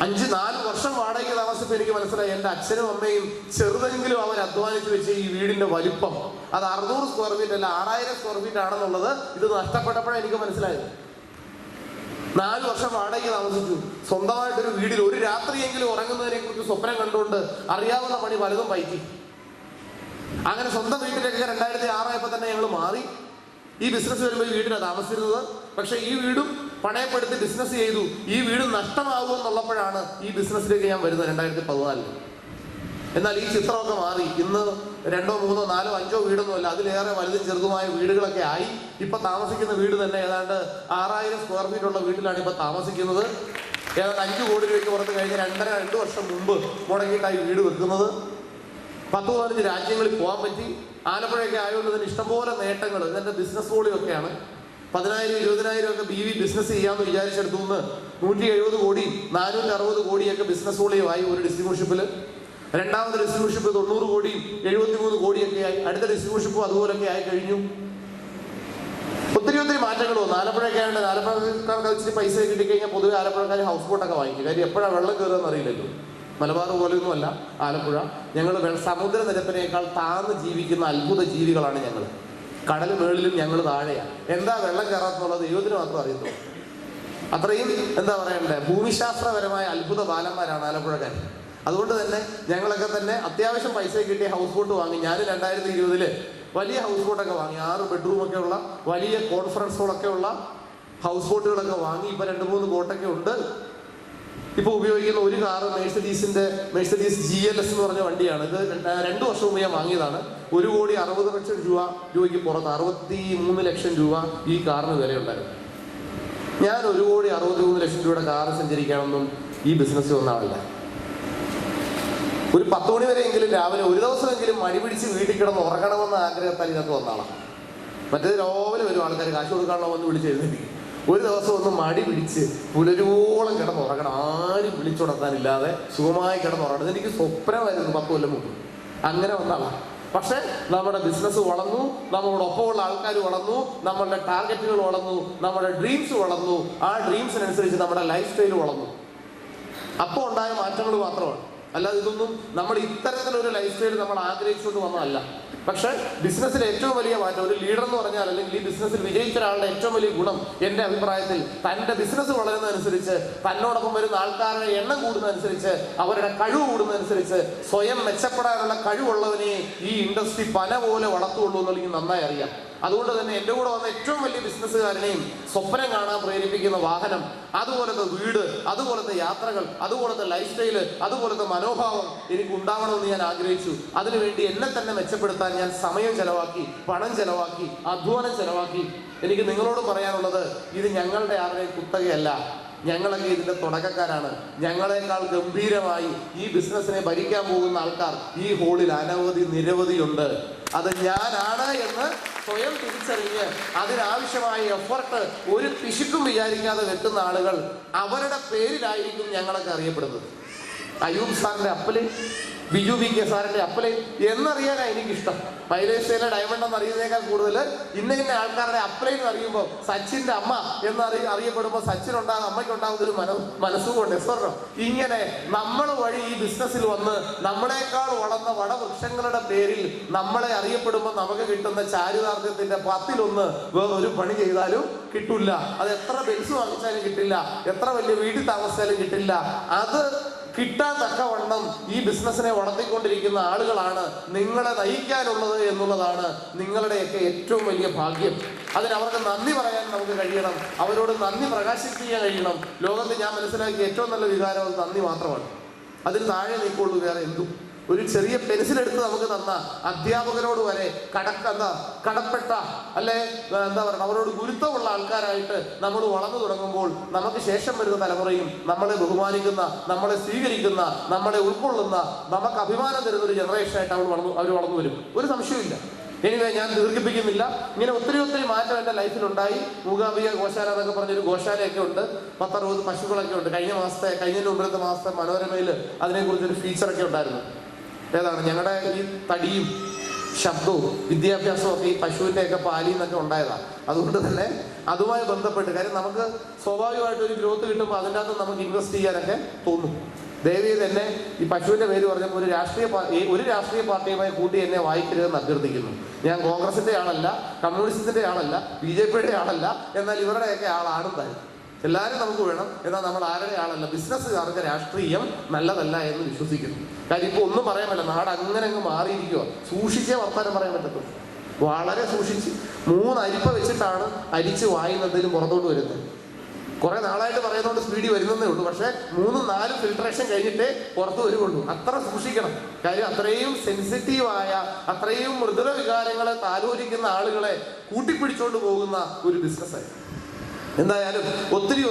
4 വർഷം വാടകയ്ക്ക് താമസിച്ചപ്പോൾ എനിക്ക് മനസ്സിലായി എൻ്റെ അച്ഛനും അമ്മയും ചെറുതെങ്കിലും അവർ അധ്വാനിച്ച് വെച്ച ഈ വീടിന്റെ വലിപ്പം അത് 600 സ്ക്വയർ ഫീറ്റ് അല്ല 6000 സ്ക്വയർ ഫീറ്റ് ആണെന്നുള്ളത് ഇത് നഷ്ടപ്പെട്ടപ്പോഴാണ് എനിക്ക് മനസ്സിലായത്. 4 വർഷം വാടകയ്ക്ക് താമസിച്ചു. സ്വന്തമായിട്ടൊരു വീടിൽ ഒരു രാത്രിയെങ്കിലും ഉറങ്ങുന്നതിനെ കുറിച്ച് സ്വപ്നം കണ്ടുകൊണ്ട് അറിയാവുന്ന പണി പലതും പയറ്റി. അങ്ങനെ സ്വന്തം വീട്ടിലേക്ക് 2006 ആയപ്പോൾ തന്നെ ഞങ്ങൾ മാറി. ഈ ബിസിനസ് വരുമ്പോൾ ഈ വീട്ടിലാണ് താമസിച്ചിരുന്നത്. പക്ഷെ ഈ വീടും പണയപ്പെടുത്തി ബിസിനസ് ചെയ്തു. ഈ വീട് നഷ്ടമാകുമെന്നുള്ളപ്പോഴാണ് ഈ ബിസിനസ്സിലേക്ക് ഞാൻ വരുന്നത് 2014. എന്നാൽ ഈ ചിത്രമൊക്കെ മാറി. ഇന്ന് 2, 3, 4, 5 വീടൊന്നുമല്ല, അതിലേറെ വലുതും ചെറുതുമായ വീടുകളൊക്കെ ആയി. ഇപ്പൊ താമസിക്കുന്ന വീട് തന്നെ ഏതാണ്ട് 6000 സ്ക്വയർ ഫീറ്റ് ഉള്ള വീട്ടിലാണ് ഇപ്പൊ താമസിക്കുന്നത്. ഏതാണ്ട് 5 കോടി രൂപയ്ക്ക് പുറത്ത് കഴിഞ്ഞ് 2 വർഷം മുമ്പ് മുടങ്ങിയിട്ടായി വീട് വെക്കുന്നത്. 10-15 രാജ്യങ്ങളിൽ പോകാൻ പറ്റി. ആലപ്പുഴയൊക്കെ ആയതുകൊണ്ട് തന്നെ ഇഷ്ടംപോലെ നേട്ടങ്ങൾ. ഇതെന്റെ ബിസിനസ് വോളിയൊക്കെയാണ്. 10,000, 20,000 ഒക്കെ BV ബിസിനസ് ചെയ്യാമെന്ന് വിചാരിച്ചെടുത്തു നിന്ന് 170 കോടി 460 കോടിയൊക്കെ ബിസിനസ് വോളിയമായി ഒരു ഡിസ്ട്രിബ്യൂഷനിൽ. രണ്ടാമത്തെ ഡിസ്ട്രിബ്യൂഷൻഷിപ്പ് 90 കോടിയും 73 കോടിയൊക്കെ ആയി. അടുത്ത ഡിസ്ട്രിബ്യൂഷൻഷിപ്പും അതുപോലൊക്കെ ആയി കഴിഞ്ഞു. ഒത്തിരി മാറ്റങ്ങൾ വന്നു. ആലപ്പുഴയൊക്കെ ആയതുകൊണ്ട് ആലപ്പുഴക്കാർക്ക് ഇച്ചിരി പൈസ കിട്ടിക്കഴിഞ്ഞാൽ പൊതുവെ ആലപ്പുഴക്കാർ ഹൗസ് ബോട്ടൊക്കെ വാങ്ങിക്കും. കാര്യം എപ്പോഴാണ് വെള്ളം കയറുകയെന്ന് അറിയില്ലല്ലോ. മലബാർ പോലെയൊന്നുമല്ല ആലപ്പുഴ. ഞങ്ങൾ സമുദ്രനിരപ്പിനേക്കാൾ താഴ്ന്ന് ജീവിക്കുന്ന അത്ഭുത ജീവികളാണ് ഞങ്ങൾ. കടൽ മേളിലും ഞങ്ങൾ താഴെയാണ്. എന്താ വെള്ളം കയറാത്തുള്ളത് ദൈവത്തിന് മാത്രം അറിയുന്നു. അത്രയും എന്താ പറയണ്ടേ ഭൂമിശാസ്ത്രപരമായ അത്ഭുത ബാലന്മാരാണ് ആലപ്പുഴക്കാർ. അതുകൊണ്ട് തന്നെ ഞങ്ങളൊക്കെ തന്നെ അത്യാവശ്യം പൈസ കിട്ടിയ ഹൗസ് ബോട്ട് വാങ്ങി. ഞാൻ 2020 വലിയ ഹൗസ് ബോട്ടൊക്കെ വാങ്ങി. 6 ബെഡ്റൂമൊക്കെ ഉള്ള വലിയ കോൺഫറൻസ് ഹോളൊക്കെ ഉള്ള ഹൗസ് ബോട്ടുകളൊക്കെ വാങ്ങി. ഇപ്പൊ 2-3 ബോട്ടൊക്കെ ഉണ്ട്. ഇപ്പൊ ഉപയോഗിക്കുന്ന ഒരു കാറ് മെഴ്സഡീസ് GLS എന്ന് പറഞ്ഞ വണ്ടിയാണ്. ഇത് 2 വർഷം മുമ്പ് ഞാൻ വാങ്ങിയതാണ്. 1,60 ലക്ഷം രൂപയ്ക്ക് പുറത്ത് 63 ലക്ഷം രൂപ ഈ കാറിന് വിലയുണ്ടായിരുന്നു. ഞാൻ 1,63 ലക്ഷം രൂപയുടെ കാറ് സഞ്ചരിക്കാനൊന്നും ഈ ബിസിനസ് വന്ന ആളില്ല. ഒരു 10 മണി വരെയെങ്കിലും രാവിലെ ഒരു ദിവസമെങ്കിലും മടി പിടിച്ച് വീട്ടിൽ കിടന്ന് ഉറങ്ങണമെന്ന ആഗ്രഹത്താൽ ഇതിനകത്ത് വന്നാളാണ്. മറ്റേത് രാവിലെ വരും ആൾക്കാർ കാശ് കൊടുക്കാനുള്ള വന്ന് വിളിച്ച് എഴുന്നേൽക്കും. ഒരു ദിവസം ഒന്ന് മടി പിടിച്ച് പുലരോളം കിടന്നുറങ്ങണം. ആരും വിളിച്ചുണർത്താനില്ലാതെ സുഖമായി കിടന്നുറങ്ങണം. എനിക്ക് സ്വപ്നമായിരുന്നു 10 കൊല്ലം മുമ്പ്. അങ്ങനെ വന്നാളാണ്. പക്ഷെ നമ്മുടെ ബിസിനസ് വളർന്നു, നമ്മളോട് ഒപ്പമുള്ള ആൾക്കാർ വളർന്നു, നമ്മളുടെ ടാർഗറ്റുകൾ വളർന്നു, നമ്മുടെ ഡ്രീംസ് വളർന്നു. ആ ഡ്രീംസിനനുസരിച്ച് നമ്മുടെ ലൈഫ് സ്റ്റൈൽ വളർന്നു. അപ്പോൾ ഉണ്ടായ മാറ്റങ്ങൾ മാത്രമാണ്. അല്ലാതെ ഇതൊന്നും നമ്മൾ ഇത്തരത്തിലൊരു ലൈഫ് സ്റ്റൈൽ നമ്മൾ ആഗ്രഹിച്ചുകൊണ്ട് വന്നതല്ല. പക്ഷെ ബിസിനസ്സിൽ ഏറ്റവും വലിയ മാറ്റം ഒരു ലീഡർ എന്ന് പറഞ്ഞാൽ, അല്ലെങ്കിൽ ഈ ബിസിനസ്സിൽ വിജയിച്ച ഒരാളുടെ ഏറ്റവും വലിയ ഗുണം എൻ്റെ അഭിപ്രായത്തിൽ തൻ്റെ ബിസിനസ് വളരുന്നതനുസരിച്ച്, തന്നോടൊപ്പം വരുന്ന ആൾക്കാരുടെ എണ്ണം കൂടുന്നതനുസരിച്ച്, അവരുടെ കഴിവ് കൂടുന്നതനുസരിച്ച് സ്വയം മെച്ചപ്പെടാനുള്ള കഴിവുള്ളവനെ ഈ ഇൻഡസ്ട്രി പല പോലെ വളർത്തുള്ളൂ എന്നുള്ളത് നന്നായി അറിയാം. അതുകൊണ്ട് തന്നെ എൻ്റെ കൂടെ വന്ന ഏറ്റവും വലിയ ബിസിനസ്സുകാരനെയും സ്വപ്നം കാണാൻ പ്രേരിപ്പിക്കുന്ന വാഹനം, അതുപോലത്തെ വീട്, അതുപോലത്തെ യാത്രകൾ, അതുപോലത്തെ ലൈഫ് സ്റ്റൈല്, അതുപോലത്തെ മനോഭാവം എനിക്ക് ഉണ്ടാവണമെന്ന് ഞാൻ ആഗ്രഹിച്ചു. അതിനുവേണ്ടി എന്നെ തന്നെ മെച്ചപ്പെടുത്താൻ ഞാൻ സമയം ചെലവാക്കി, പണം ചെലവാക്കി, അധ്വാനം ചെലവാക്കി. എനിക്ക് നിങ്ങളോട് പറയാനുള്ളത്, ഇത് ഞങ്ങളുടെ ആരുടെയും കുത്തകയല്ല. ഞങ്ങളൊക്കെ ഇതിന്റെ തുടക്കക്കാരാണ്. ഞങ്ങളെക്കാൾ ഗംഭീരമായി ഈ ബിസിനസ്സിനെ ഭരിക്കാൻ പോകുന്ന ആൾക്കാർ ഈ ഹോളിൽ നിരവധിയുണ്ട്. അത് ഞാനാണ് എന്ന് സ്വയം തിരിച്ചറിഞ്ഞ് അതിനാവശ്യമായ എഫർട്ട് ഒരു പിശുക്കും വിചാരിക്കാതെ വെട്ടുന്ന ആളുകൾ, അവരുടെ പേരിലായിരിക്കും ഞങ്ങളൊക്കെ അറിയപ്പെടുന്നത്. അയ്യൂബ് സാറിന്റെ അപ്പല്, ബിജു ബി കെ സാറിന്റെ അപ്പല് എന്നറിയാനാണ് എനിക്കിഷ്ടം. മൈലേഷ്യയിലെ ഡയമണ്ട് എന്ന് അറിയുന്നതിനേക്കാൾ കൂടുതൽ ഇന്ന ആൾക്കാരുടെ അപ്ലൈ എന്ന് അറിയുമ്പോൾ സച്ചിന്റെ അമ്മ എന്ന് അറിയപ്പെടുമ്പോൾ സച്ചിൻ ഉണ്ടാകും, അമ്മയ്ക്ക് ഉണ്ടാകുന്ന ഒരു മനസ്സുകൊണ്ട് എസ്വരണം. ഇങ്ങനെ നമ്മൾ വഴി ഈ ബിസിനസ്സിൽ വന്ന് നമ്മളെക്കാൾ വളർന്ന വടവൃക്ഷങ്ങളുടെ പേരിൽ നമ്മളെ അറിയപ്പെടുമ്പോൾ നമുക്ക് കിട്ടുന്ന ചാരിതാർത്ഥ്യത്തിന്റെ 10-1 വേറൊരു പണി ചെയ്താലും കിട്ടില്ല. അത് എത്ര ബെൻസ് വാങ്ങിച്ചാലും കിട്ടില്ല, എത്ര വലിയ വീട്ടിൽ താമസിച്ചാലും കിട്ടില്ല. അത് കിട്ടാൻ തക്കവണ്ണം ഈ ബിസിനസ്സിനെ വളർത്തിക്കൊണ്ടിരിക്കുന്ന ആളുകളാണ് നിങ്ങളെ നയിക്കാനുള്ളത് എന്നുള്ളതാണ് നിങ്ങളുടെയൊക്കെ ഏറ്റവും വലിയ ഭാഗ്യം. അതിനവർക്ക് നന്ദി പറയാൻ നമുക്ക് കഴിയണം, അവരോട് നന്ദി പ്രകാശിപ്പിക്കാൻ കഴിയണം. ലോകത്ത് ഞാൻ മനസ്സിലാക്കിയ ഏറ്റവും നല്ല വികാരം അത് നന്ദി മാത്രമാണ്. അതിന് താഴെ നീക്കുള്ളൂ വേറെ എന്തും. ഒരു ചെറിയ പെൻസിൽ എടുത്ത് നമുക്ക് തന്ന അധ്യാപകരോട് വരെ കടപ്പെട്ട അല്ലെ എന്താ പറയുക, അവരോട് ഗുരുത്വമുള്ള ആൾക്കാരായിട്ട് നമ്മൾ വളർന്നു തുടങ്ങുമ്പോൾ നമുക്ക് ശേഷം വരുന്ന തലമുറയും നമ്മളെ ബഹുമാനിക്കുന്ന, നമ്മളെ സ്വീകരിക്കുന്ന, നമ്മളെ ഉൾക്കൊള്ളുന്ന, നമുക്ക് അഭിമാനം തരുന്ന ഒരു ജനറേഷനായിട്ട് അവർ വളർന്നു വരും. ഒരു സംശയമില്ല. എനിവേ, ഞാൻ ദീർഘിപ്പിക്കുന്നില്ല. ഇങ്ങനെ ഒത്തിരി മാറ്റം എൻ്റെ ലൈഫിലുണ്ടായി. മൂകാംബിക ഗോശാല എന്നൊക്കെ പറഞ്ഞൊരു ഗോശാലയൊക്കെ ഉണ്ട്, 10-60 പശുക്കളൊക്കെ ഉണ്ട്. കഴിഞ്ഞ മുമ്പത്തെ മാസത്തെ മനോരമയിൽ അതിനെക്കുറിച്ചൊരു ഫീച്ചറൊക്കെ ഉണ്ടായിരുന്നു. ഏതാണ്, ഞങ്ങളുടെ ഈ തടിയും ശബ്ദവും വിദ്യാഭ്യാസവും ഒക്കെ ഈ പശുവിൻ്റെയൊക്കെ പാലിൽ നിന്നൊക്കെ ഉണ്ടായതാണ്. അതുകൊണ്ട് തന്നെ അതുമായി ബന്ധപ്പെട്ട്, കാര്യം നമുക്ക് സ്വാഭാവികമായിട്ട് ഒരു ഗ്രോത്ത് കിട്ടുമ്പോൾ അതിൻ്റെ അകത്ത് നമുക്ക് ഇൻവെസ്റ്റ് ചെയ്യാനൊക്കെ തോന്നും. ദയവേത് എന്നെ ഈ പശുവിൻ്റെ പേര് പറഞ്ഞപ്പോൾ ഒരു രാഷ്ട്രീയ പാർട്ടിയുമായി കൂട്ടി എന്നെ വായിക്കരുതെന്ന് അഭ്യർത്ഥിക്കുന്നു. ഞാൻ കോൺഗ്രസിൻ്റെ ആളല്ല, കമ്മ്യൂണിസത്തിൻ്റെ ആളല്ല, BJPയുടെ ആളല്ല, എന്നാൽ ഇവരുടെയൊക്കെ ആളാണ് താൻ. എല്ലാവരും നമുക്ക് വേണം, എന്നാൽ നമ്മൾ ആരുടെ ആളല്ല. ബിസിനസ്സുകാർക്ക് രാഷ്ട്രീയം നല്ലതല്ല എന്ന് വിശ്വസിക്കുന്നു. കാര്യം ഇപ്പോൾ ഒന്നും പറയാൻ പറ്റില്ല, നാട് അങ്ങനെ അങ്ങ് മാറിയിരിക്കുക. സൂക്ഷിച്ചേ വർത്താനം പറയാൻ പറ്റത്തുള്ളൂ, വളരെ സൂക്ഷിച്ച്. 3 അരിപ്പ വെച്ചിട്ടാണ് അരിച്ച് വായുന്നതിലും പുറത്തോട്ട് വരുന്നത്. കുറെ നാളായിട്ട് പറയുന്നതുകൊണ്ട് സ്പീഡിൽ വരുന്നതേ ഉള്ളൂ, പക്ഷെ 3-4 ഫിൽട്രേഷൻ കഴിഞ്ഞിട്ടേ പുറത്തു വരുള്ളൂ. അത്ര സൂക്ഷിക്കണം. കാര്യം അത്രയും സെൻസിറ്റീവായ, അത്രയും മൃദുല വികാരങ്ങളെ താലോലിക്കുന്ന ആളുകളെ കൂട്ടിപ്പിടിച്ചുകൊണ്ട് പോകുന്ന ഒരു ബിസിനസ്സായി. എന്തായാലും ഒത്തിരി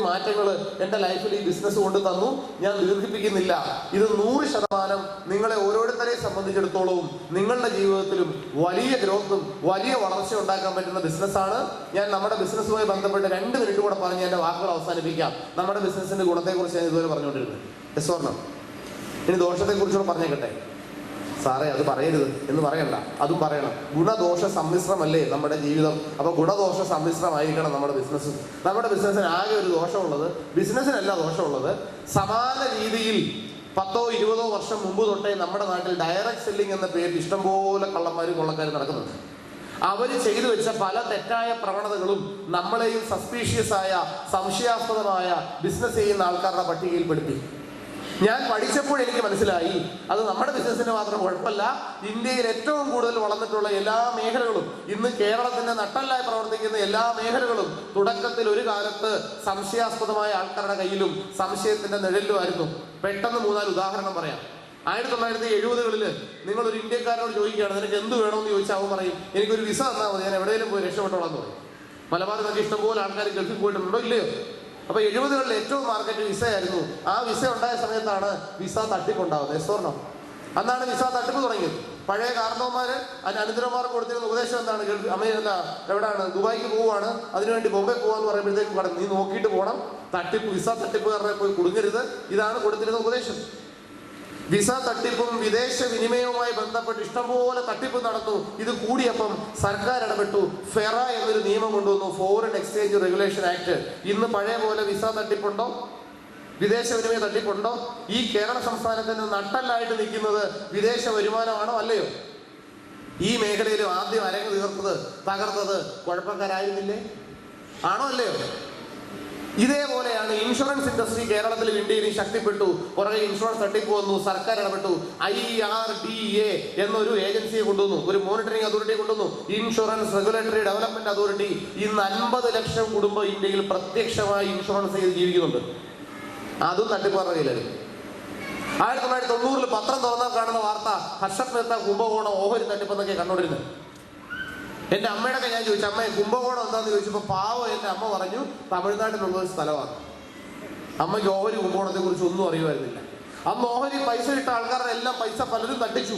മാറ്റങ്ങൾ എൻ്റെ ലൈഫിൽ ഈ ബിസിനസ് കൊണ്ട് തന്നു. ഞാൻ ദീർഘിപ്പിക്കുന്നില്ല. ഇത് 100% നിങ്ങളെ ഓരോരുത്തരെയും സംബന്ധിച്ചിടത്തോളവും നിങ്ങളുടെ ജീവിതത്തിലും വലിയ ഗ്രോത്തും വലിയ വളർച്ച ഉണ്ടാക്കാൻ പറ്റുന്ന ബിസിനസ്സാണ്. ഞാൻ നമ്മുടെ ബിസിനസ്സുമായി ബന്ധപ്പെട്ട് 2 മിനിറ്റ് കൂടെ പറഞ്ഞ് എൻ്റെ വാക്കുകൾ അവസാനിപ്പിക്കാം. നമ്മുടെ ബിസിനസ്സിന്റെ ഗുണത്തെക്കുറിച്ച് ഞാൻ ഇതുവരെ പറഞ്ഞുകൊണ്ടിരുന്നത്. യസ്വർണം, ഇനി ദോഷത്തെക്കുറിച്ചുകൂടെ പറഞ്ഞേക്കട്ടെ. സാറേ അത് പറയരുത് എന്ന് പറയണ്ട, അതും പറയണം. ഗുണദോഷ സമ്മിശ്രമല്ലേ നമ്മുടെ ജീവിതം. അപ്പൊ ഗുണദോഷ സമ്മിശ്രമായിരിക്കണം നമ്മുടെ ബിസിനസ്. നമ്മുടെ ബിസിനസ്സിന് ആകെ ഒരു ദോഷമുള്ളത്, ബിസിനസ്സിനല്ല ദോഷമുള്ളത്, സമാന രീതിയിൽ 10-20 വർഷം മുമ്പ് തൊട്ടേ നമ്മുടെ നാട്ടിൽ ഡയറക്റ്റ് സെല്ലിംഗ് എന്ന പേരിൽ ഇഷ്ടംപോലെ കള്ളന്മാരും കൊള്ളക്കാരും നടക്കുന്നുണ്ട്. അവർ ചെയ്തു വെച്ച പല തെറ്റായ പ്രവണതകളും നമ്മളെയും സസ്പീഷ്യസ് ആയ, സംശയാസ്പദമായ ബിസിനസ് ചെയ്യുന്ന ആൾക്കാരുടെ പട്ടികയിൽപ്പെടുത്തി. ഞാൻ പഠിച്ചപ്പോൾ എനിക്ക് മനസ്സിലായി, അത് നമ്മുടെ ബിസിനസ്സിന് മാത്രം കുഴപ്പമില്ല, ഇന്ത്യയിൽ ഏറ്റവും കൂടുതൽ വളർന്നിട്ടുള്ള എല്ലാ മേഖലകളും, ഇന്ന് കേരളത്തിന്റെ നട്ടല്ലായി പ്രവർത്തിക്കുന്ന എല്ലാ മേഖലകളും തുടക്കത്തിൽ ഒരു കാലത്ത് സംശയാസ്പദമായ ആൾക്കാരുടെ കയ്യിലും സംശയത്തിന്റെ നിഴലിലുമായിരുന്നു. പെട്ടെന്ന് 3-4 ഉദാഹരണം പറയാം. 1970-കളിൽ നിങ്ങളൊരു ഇന്ത്യക്കാരനോട് ചോദിക്കുകയാണ്, നിനക്ക് എന്ത് വേണമെന്ന് ചോദിച്ചാൽ അവൻ പറയും, എനിക്കൊരു വിസ തന്നാൽ മതി, ഞാൻ എവിടെയെങ്കിലും പോയി രക്ഷപ്പെട്ടോളാം എന്ന് പറയും. മലബാറിൽ നിന്നൊക്കെ ഇഷ്ടംപോലെ ആൾക്കാർ ഗൾഫിൽ പോയിട്ടുണ്ടോ ഇല്ലയോ? അപ്പൊ 70-കളിൽ ഏറ്റവും മാർക്കറ്റ് വിസയായിരുന്നു. ആ വിസ ഉണ്ടായ സമയത്താണ് വിസ തട്ടിപ്പുണ്ടാവുന്നത്. എസ്വർണം, അന്നാണ് വിസ തട്ടിപ്പ് തുടങ്ങിയത്. പഴയ കാരണവന്മാര് അനുദ്രമാർക്ക് കൊടുത്തിരുന്ന ഉപദേശം എന്താണ്? എവിടെയാണ്, ദുബായിക്ക് പോവുകയാണ്, അതിനുവേണ്ടി ബോംബെ പോവാന്ന് പറയുമ്പോഴത്തേക്കും നീ നോക്കിയിട്ട് പോകണം, വിസ തട്ടിപ്പുകാരനെ പോയി കുടുങ്ങരുത്. ഇതാണ് കൊടുത്തിരുന്ന ഉപദേശം. വിസ തട്ടിപ്പും വിദേശ വിനിമയവുമായി ബന്ധപ്പെട്ട് ഇഷ്ടംപോലെ തട്ടിപ്പ് നടന്നു. ഇത് കൂടിയപ്പം സർക്കാർ ഇടപെട്ടു, ഫെറ എന്നൊരു നിയമം കൊണ്ടുവന്നു, ഫോറിൻ എക്സ്ചേഞ്ച് റെഗുലേഷൻ ആക്ട്. ഇന്ന് പഴയ പോലെ വിസ തട്ടിപ്പുണ്ടോ, വിദേശ വിനിമയ തട്ടിപ്പുണ്ടോ? ഈ കേരള സംസ്ഥാനത്തിന് നട്ടല്ലായിട്ട് നിൽക്കുന്നത് വിദേശ വരുമാനമാണോ അല്ലയോ? ഈ മേഖലയിൽ ആദ്യം അരങ്ങ് തകർത്തത് കുഴപ്പക്കാരായിരുന്നില്ലേ? ആണോ അല്ലയോ? ഇതേപോലെയാണ് ഇൻഷുറൻസ് ഇൻഡസ്ട്രി കേരളത്തിലും ഇന്ത്യയിലും ശക്തിപ്പെട്ടു. പുറകെ ഇൻഷുറൻസ് തട്ടിപ്പ് വന്നു, സർക്കാർ ഇടപെട്ടു. IRDA എന്നൊരു ഏജൻസിയെ കൊണ്ടുവന്നു, ഒരു മോണിറ്ററിംഗ് അതോറിറ്റിയെ കൊണ്ടുവന്നു, ഇൻഷുറൻസ് റെഗുലേറ്ററി ഡെവലപ്മെന്റ് അതോറിറ്റി. ഇന്ന് 50 ലക്ഷം കുടുംബം ഇന്ത്യയിൽ പ്രത്യക്ഷമായി ഇൻഷുറൻസ് ചെയ്ത് ജീവിക്കുന്നുണ്ട്. അതും തട്ടിപ്പാറ കയ്യിലാണ്. 1990 പത്രം തുറന്നാൽ കാണുന്ന വാർത്ത ഹർഷത് മേത്ത കുംഭകോണം ഓഹരി തട്ടിപ്പെന്നൊക്കെ കണ്ടോണ്ടിരുന്നത്. എൻ്റെ അമ്മയുടെ ഞാൻ ചോദിച്ചു, അമ്മയെ കുംഭകോണം എന്താന്ന് ചോദിച്ചപ്പോൾ പാവം എൻ്റെ അമ്മ പറഞ്ഞു തമിഴ്നാട്ടിലുള്ള ഒരു സ്ഥലമാണ്. അമ്മയ്ക്ക് ഓഹരി കുംഭകോണത്തെ കുറിച്ച് ഒന്നും അറിയുമായിരുന്നില്ല. അന്ന് ഓഹരി പൈസ ഇട്ട ആൾക്കാരുടെ എല്ലാം പൈസ പലരും തട്ടിച്ചു.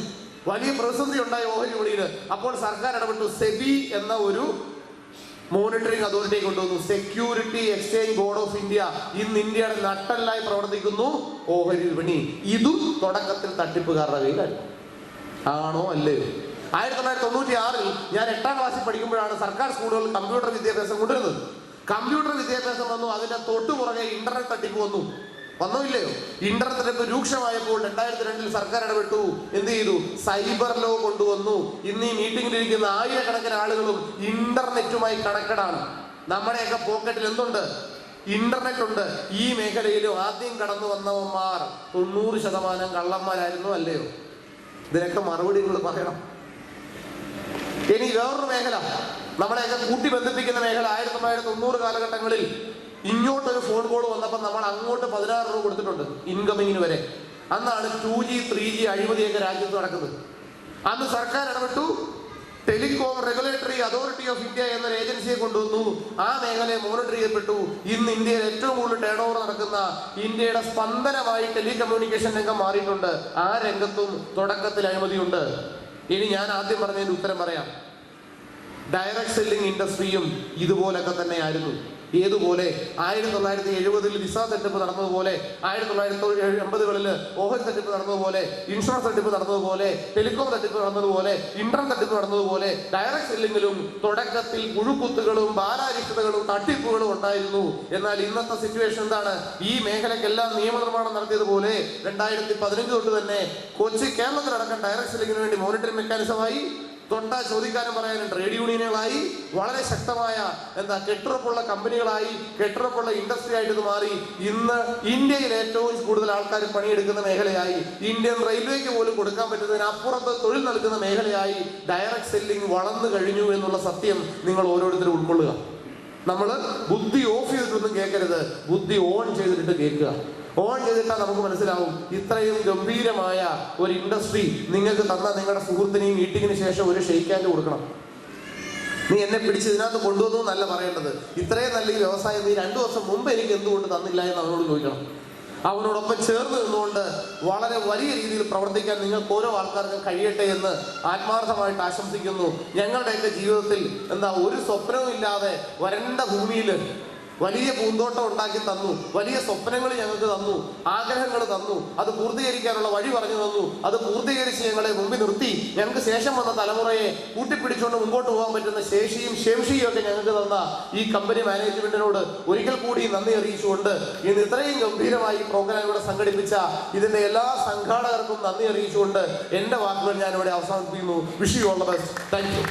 വലിയ പ്രതിസന്ധി ഉണ്ടായി ഓഹരി വിപണിയിൽ. അപ്പോൾ സർക്കാർ ഇടപെട്ടു. സെബി എന്ന ഒരു മോണിറ്ററിംഗ് അതോറിറ്റിയെ കൊണ്ടുവന്നു. Security exchange board of India. ഇന്ന് ഇന്ത്യയുടെ നട്ടെല്ലായി പ്രവർത്തിക്കുന്നു ഓഹരി വിപണി. ഇതും തുടക്കത്തിൽ തട്ടിപ്പുകാരുടെ കയ്യിലായിരുന്നു. ആണോ അല്ലയോ? 1996 ഞാൻ 8ാം ക്ലാസ്സിൽ പഠിക്കുമ്പോഴാണ് സർക്കാർ സ്കൂളുകളിൽ കമ്പ്യൂട്ടർ വിദ്യാഭ്യാസം കൊണ്ടുവരുന്നത്. കമ്പ്യൂട്ടർ വിദ്യാഭ്യാസം വന്നു. അതിന്റെ തൊട്ടു പുറകെ ഇന്റർനെറ്റ് തട്ടിപ്പ് വന്നോ ഇല്ലയോ? ഇന്റർനെറ്റ് തട്ടിപ്പ് രൂക്ഷമായപ്പോൾ 2002 സർക്കാർ ഇടപെട്ടു. എന്ത് ചെയ്തു? സൈബർ ലോ കൊണ്ടുവന്നു. ഇന്ന് ഈ മീറ്റിംഗിലിരിക്കുന്ന ആയിരക്കണക്കിന് ആളുകളും ഇന്റർനെറ്റുമായി കണക്റ്റഡാണ്. നമ്മുടെയൊക്കെ പോക്കറ്റിൽ എന്തുണ്ട്? ഇന്റർനെറ്റ് ഉണ്ട്. ഈ മേഖലയിലും ആദ്യം കടന്നു വന്നവന്മാർ 90% കള്ളന്മാരായിരുന്നു അല്ലയോ? ഇതിനൊക്കെ മറുപടി നിങ്ങൾ പറയണം. ഇനി വേറൊരു മേഖല, നമ്മളെയൊക്കെ കൂട്ടി ബന്ധിപ്പിക്കുന്ന മേഖല. 1990 കാലഘട്ടങ്ങളിൽ ഇങ്ങോട്ടൊരു ഫോൺ കോൾ വന്നപ്പോൾ നമ്മൾ അങ്ങോട്ട് 16 രൂപ കൊടുത്തിട്ടുണ്ട് ഇൻകമിങ്ങിന് വരെ. അന്നാണ് 2G 3G അഴിമതിയൊക്കെ രാജ്യത്ത് നടക്കുന്നത്. അന്ന് സർക്കാർ ഇടപെട്ടു. Telecom regulatory authority of India എന്നൊരു ഏജൻസിയെ കൊണ്ടുവന്നു. ആ മേഖലയെ മോണിറ്റർ ചെയ്യപ്പെട്ടു. ഇന്ന് ഇന്ത്യയിൽ ഏറ്റവും കൂടുതൽ ടേൺ ഓവർ നടക്കുന്ന, ഇന്ത്യയുടെ സ്പന്ദനമായി ടെലികമ്മ്യൂണിക്കേഷൻ രംഗം മാറിയിട്ടുണ്ട്. ആ രംഗത്തും തുടക്കത്തിൽ അഴിമതിയുണ്ട്. ഇനി ഞാൻ ആദ്യം പറഞ്ഞതിന്റെ ഉത്തരം പറയാം. ഡയറക്ട് സെല്ലിംഗ് ഇൻഡസ്ട്രിയും ഇതുപോലൊക്കെ തന്നെയായിരുന്നു. ഏതുപോലെ? 1970 വിസ തട്ടിപ്പ് നടന്നതുപോലെ, 1980കളിൽ ഓഹരി തട്ടിപ്പ് നടന്നതുപോലെ, ഇൻഷുറൻസ് തട്ടിപ്പ് നടന്നതുപോലെ, ടെലികോം തട്ടിപ്പ് നടന്നതുപോലെ, ഇന്റർനെറ്റ് തട്ടിപ്പ് നടന്നതുപോലെ ഡയറക്ട് സെല്ലിംഗിലും തുടക്കത്തിൽ പുഴുക്കുത്തുകളും ബാലാരിഷ്ടതകളും തട്ടിപ്പുകളും ഉണ്ടായിരുന്നു. എന്നാൽ ഇന്നത്തെ സിറ്റുവേഷൻ എന്താണ്? ഈ മേഖലയ്ക്കെല്ലാം നിയമനിർമ്മാണം നടത്തിയതുപോലെ 2015 തൊട്ട് തന്നെ കേരളത്തിലടക്കം ഡയറക്ട് സെല്ലിംഗിന് വേണ്ടി മോണിറ്ററിംഗ് മെക്കാനിസമായി, തൊട്ടാ ചോദിക്കാനും പറയാനും ട്രേഡ് യൂണിയനുകളായി, വളരെ ശക്തമായ കെട്ടുറപ്പുള്ള കമ്പനികളായി, കെട്ടുറപ്പുള്ള ഇൻഡസ്ട്രി ആയിട്ട് ഇത് മാറി. ഇന്ന് ഇന്ത്യയിൽ ഏറ്റവും കൂടുതൽ ആൾക്കാർ പണിയെടുക്കുന്ന മേഖലയായി, ഇന്ത്യൻ റെയിൽവേക്ക് പോലും കൊടുക്കാൻ പറ്റുന്നതിനപ്പുറത്ത് തൊഴിൽ നൽകുന്ന മേഖലയായി ഡയറക്ട് സെല്ലിംഗ് വളർന്നു കഴിഞ്ഞു എന്നുള്ള സത്യം നിങ്ങൾ ഓരോരുത്തരും ഉൾക്കൊള്ളുക. നമ്മൾ ബുദ്ധി ഓഫ് ചെയ്തിട്ടൊന്നും കേൾക്കരുത്, ബുദ്ധി ഓൺ ചെയ്തിട്ട് കേൾക്കുക. ഓൺ ചെയ്തിട്ടാൽ നമുക്ക് മനസ്സിലാവും. ഇത്രയും ഗംഭീരമായ ഒരു ഇൻഡസ്ട്രി നിങ്ങൾക്ക് തന്ന നിങ്ങളുടെ സുഹൃത്തിനെയും മീറ്റിങ്ങിന് ശേഷം ഒരു ഷെയ്ക്ക് ഹാൻഡ് കൊടുക്കണം. നീ എന്നെ പിടിച്ച് ഇതിനകത്ത് കൊണ്ടുവന്നു എന്നല്ല പറയേണ്ടത്. ഇത്രയും നല്ല ഈ വ്യവസായം നീ 2 വർഷം മുമ്പ് എനിക്ക് എന്തുകൊണ്ട് തന്നില്ല എന്ന് അവനോട് ചോദിക്കണം. അവനോടൊപ്പം ചേർന്ന് നിന്നുകൊണ്ട് വളരെ വലിയ രീതിയിൽ പ്രവർത്തിക്കാൻ നിങ്ങൾക്ക് ഓരോ ആൾക്കാർക്കും കഴിയട്ടെ എന്ന് ആത്മാർത്ഥമായിട്ട് ആശംസിക്കുന്നു. ഞങ്ങളുടെയൊക്കെ ജീവിതത്തിൽ ഒരു സ്വപ്നവും ഇല്ലാതെ വരണ്ട ഭൂമിയിൽ വലിയ പൂന്തോട്ടം ഉണ്ടാക്കി തന്നു, വലിയ സ്വപ്നങ്ങൾ ഞങ്ങൾക്ക് തന്നു, ആഗ്രഹങ്ങൾ തന്നു, അത് പൂർത്തീകരിക്കാനുള്ള വഴി പറഞ്ഞു തന്നു. അത് പൂർത്തീകരിച്ച് ഞങ്ങളെ മുമ്പിൽ നിർത്തി ഞങ്ങൾക്ക് ശേഷം വന്ന തലമുറയെ കൂട്ടിപ്പിടിച്ചുകൊണ്ട് മുമ്പോട്ട് പോകാൻ പറ്റുന്ന ശേഷിയും ശേഷിയും ഒക്കെ ഞങ്ങൾക്ക് തന്ന ഈ കമ്പനി മാനേജ്മെന്റിനോട് ഒരിക്കൽ കൂടി നന്ദി അറിയിച്ചുകൊണ്ട് ഇന്ന് ഇത്രയും ഗംഭീരമായി ഈ പ്രോഗ്രാം ഇവിടെ സംഘടിപ്പിച്ച ഇതിന്റെ എല്ലാ സംഘാടകർക്കും നന്ദി അറിയിച്ചുകൊണ്ട് എൻ്റെ വാക്കുകൾ ഞാൻ ഇവിടെ അവസാനിപ്പിക്കുന്നു. Wish you all the best. Thank you.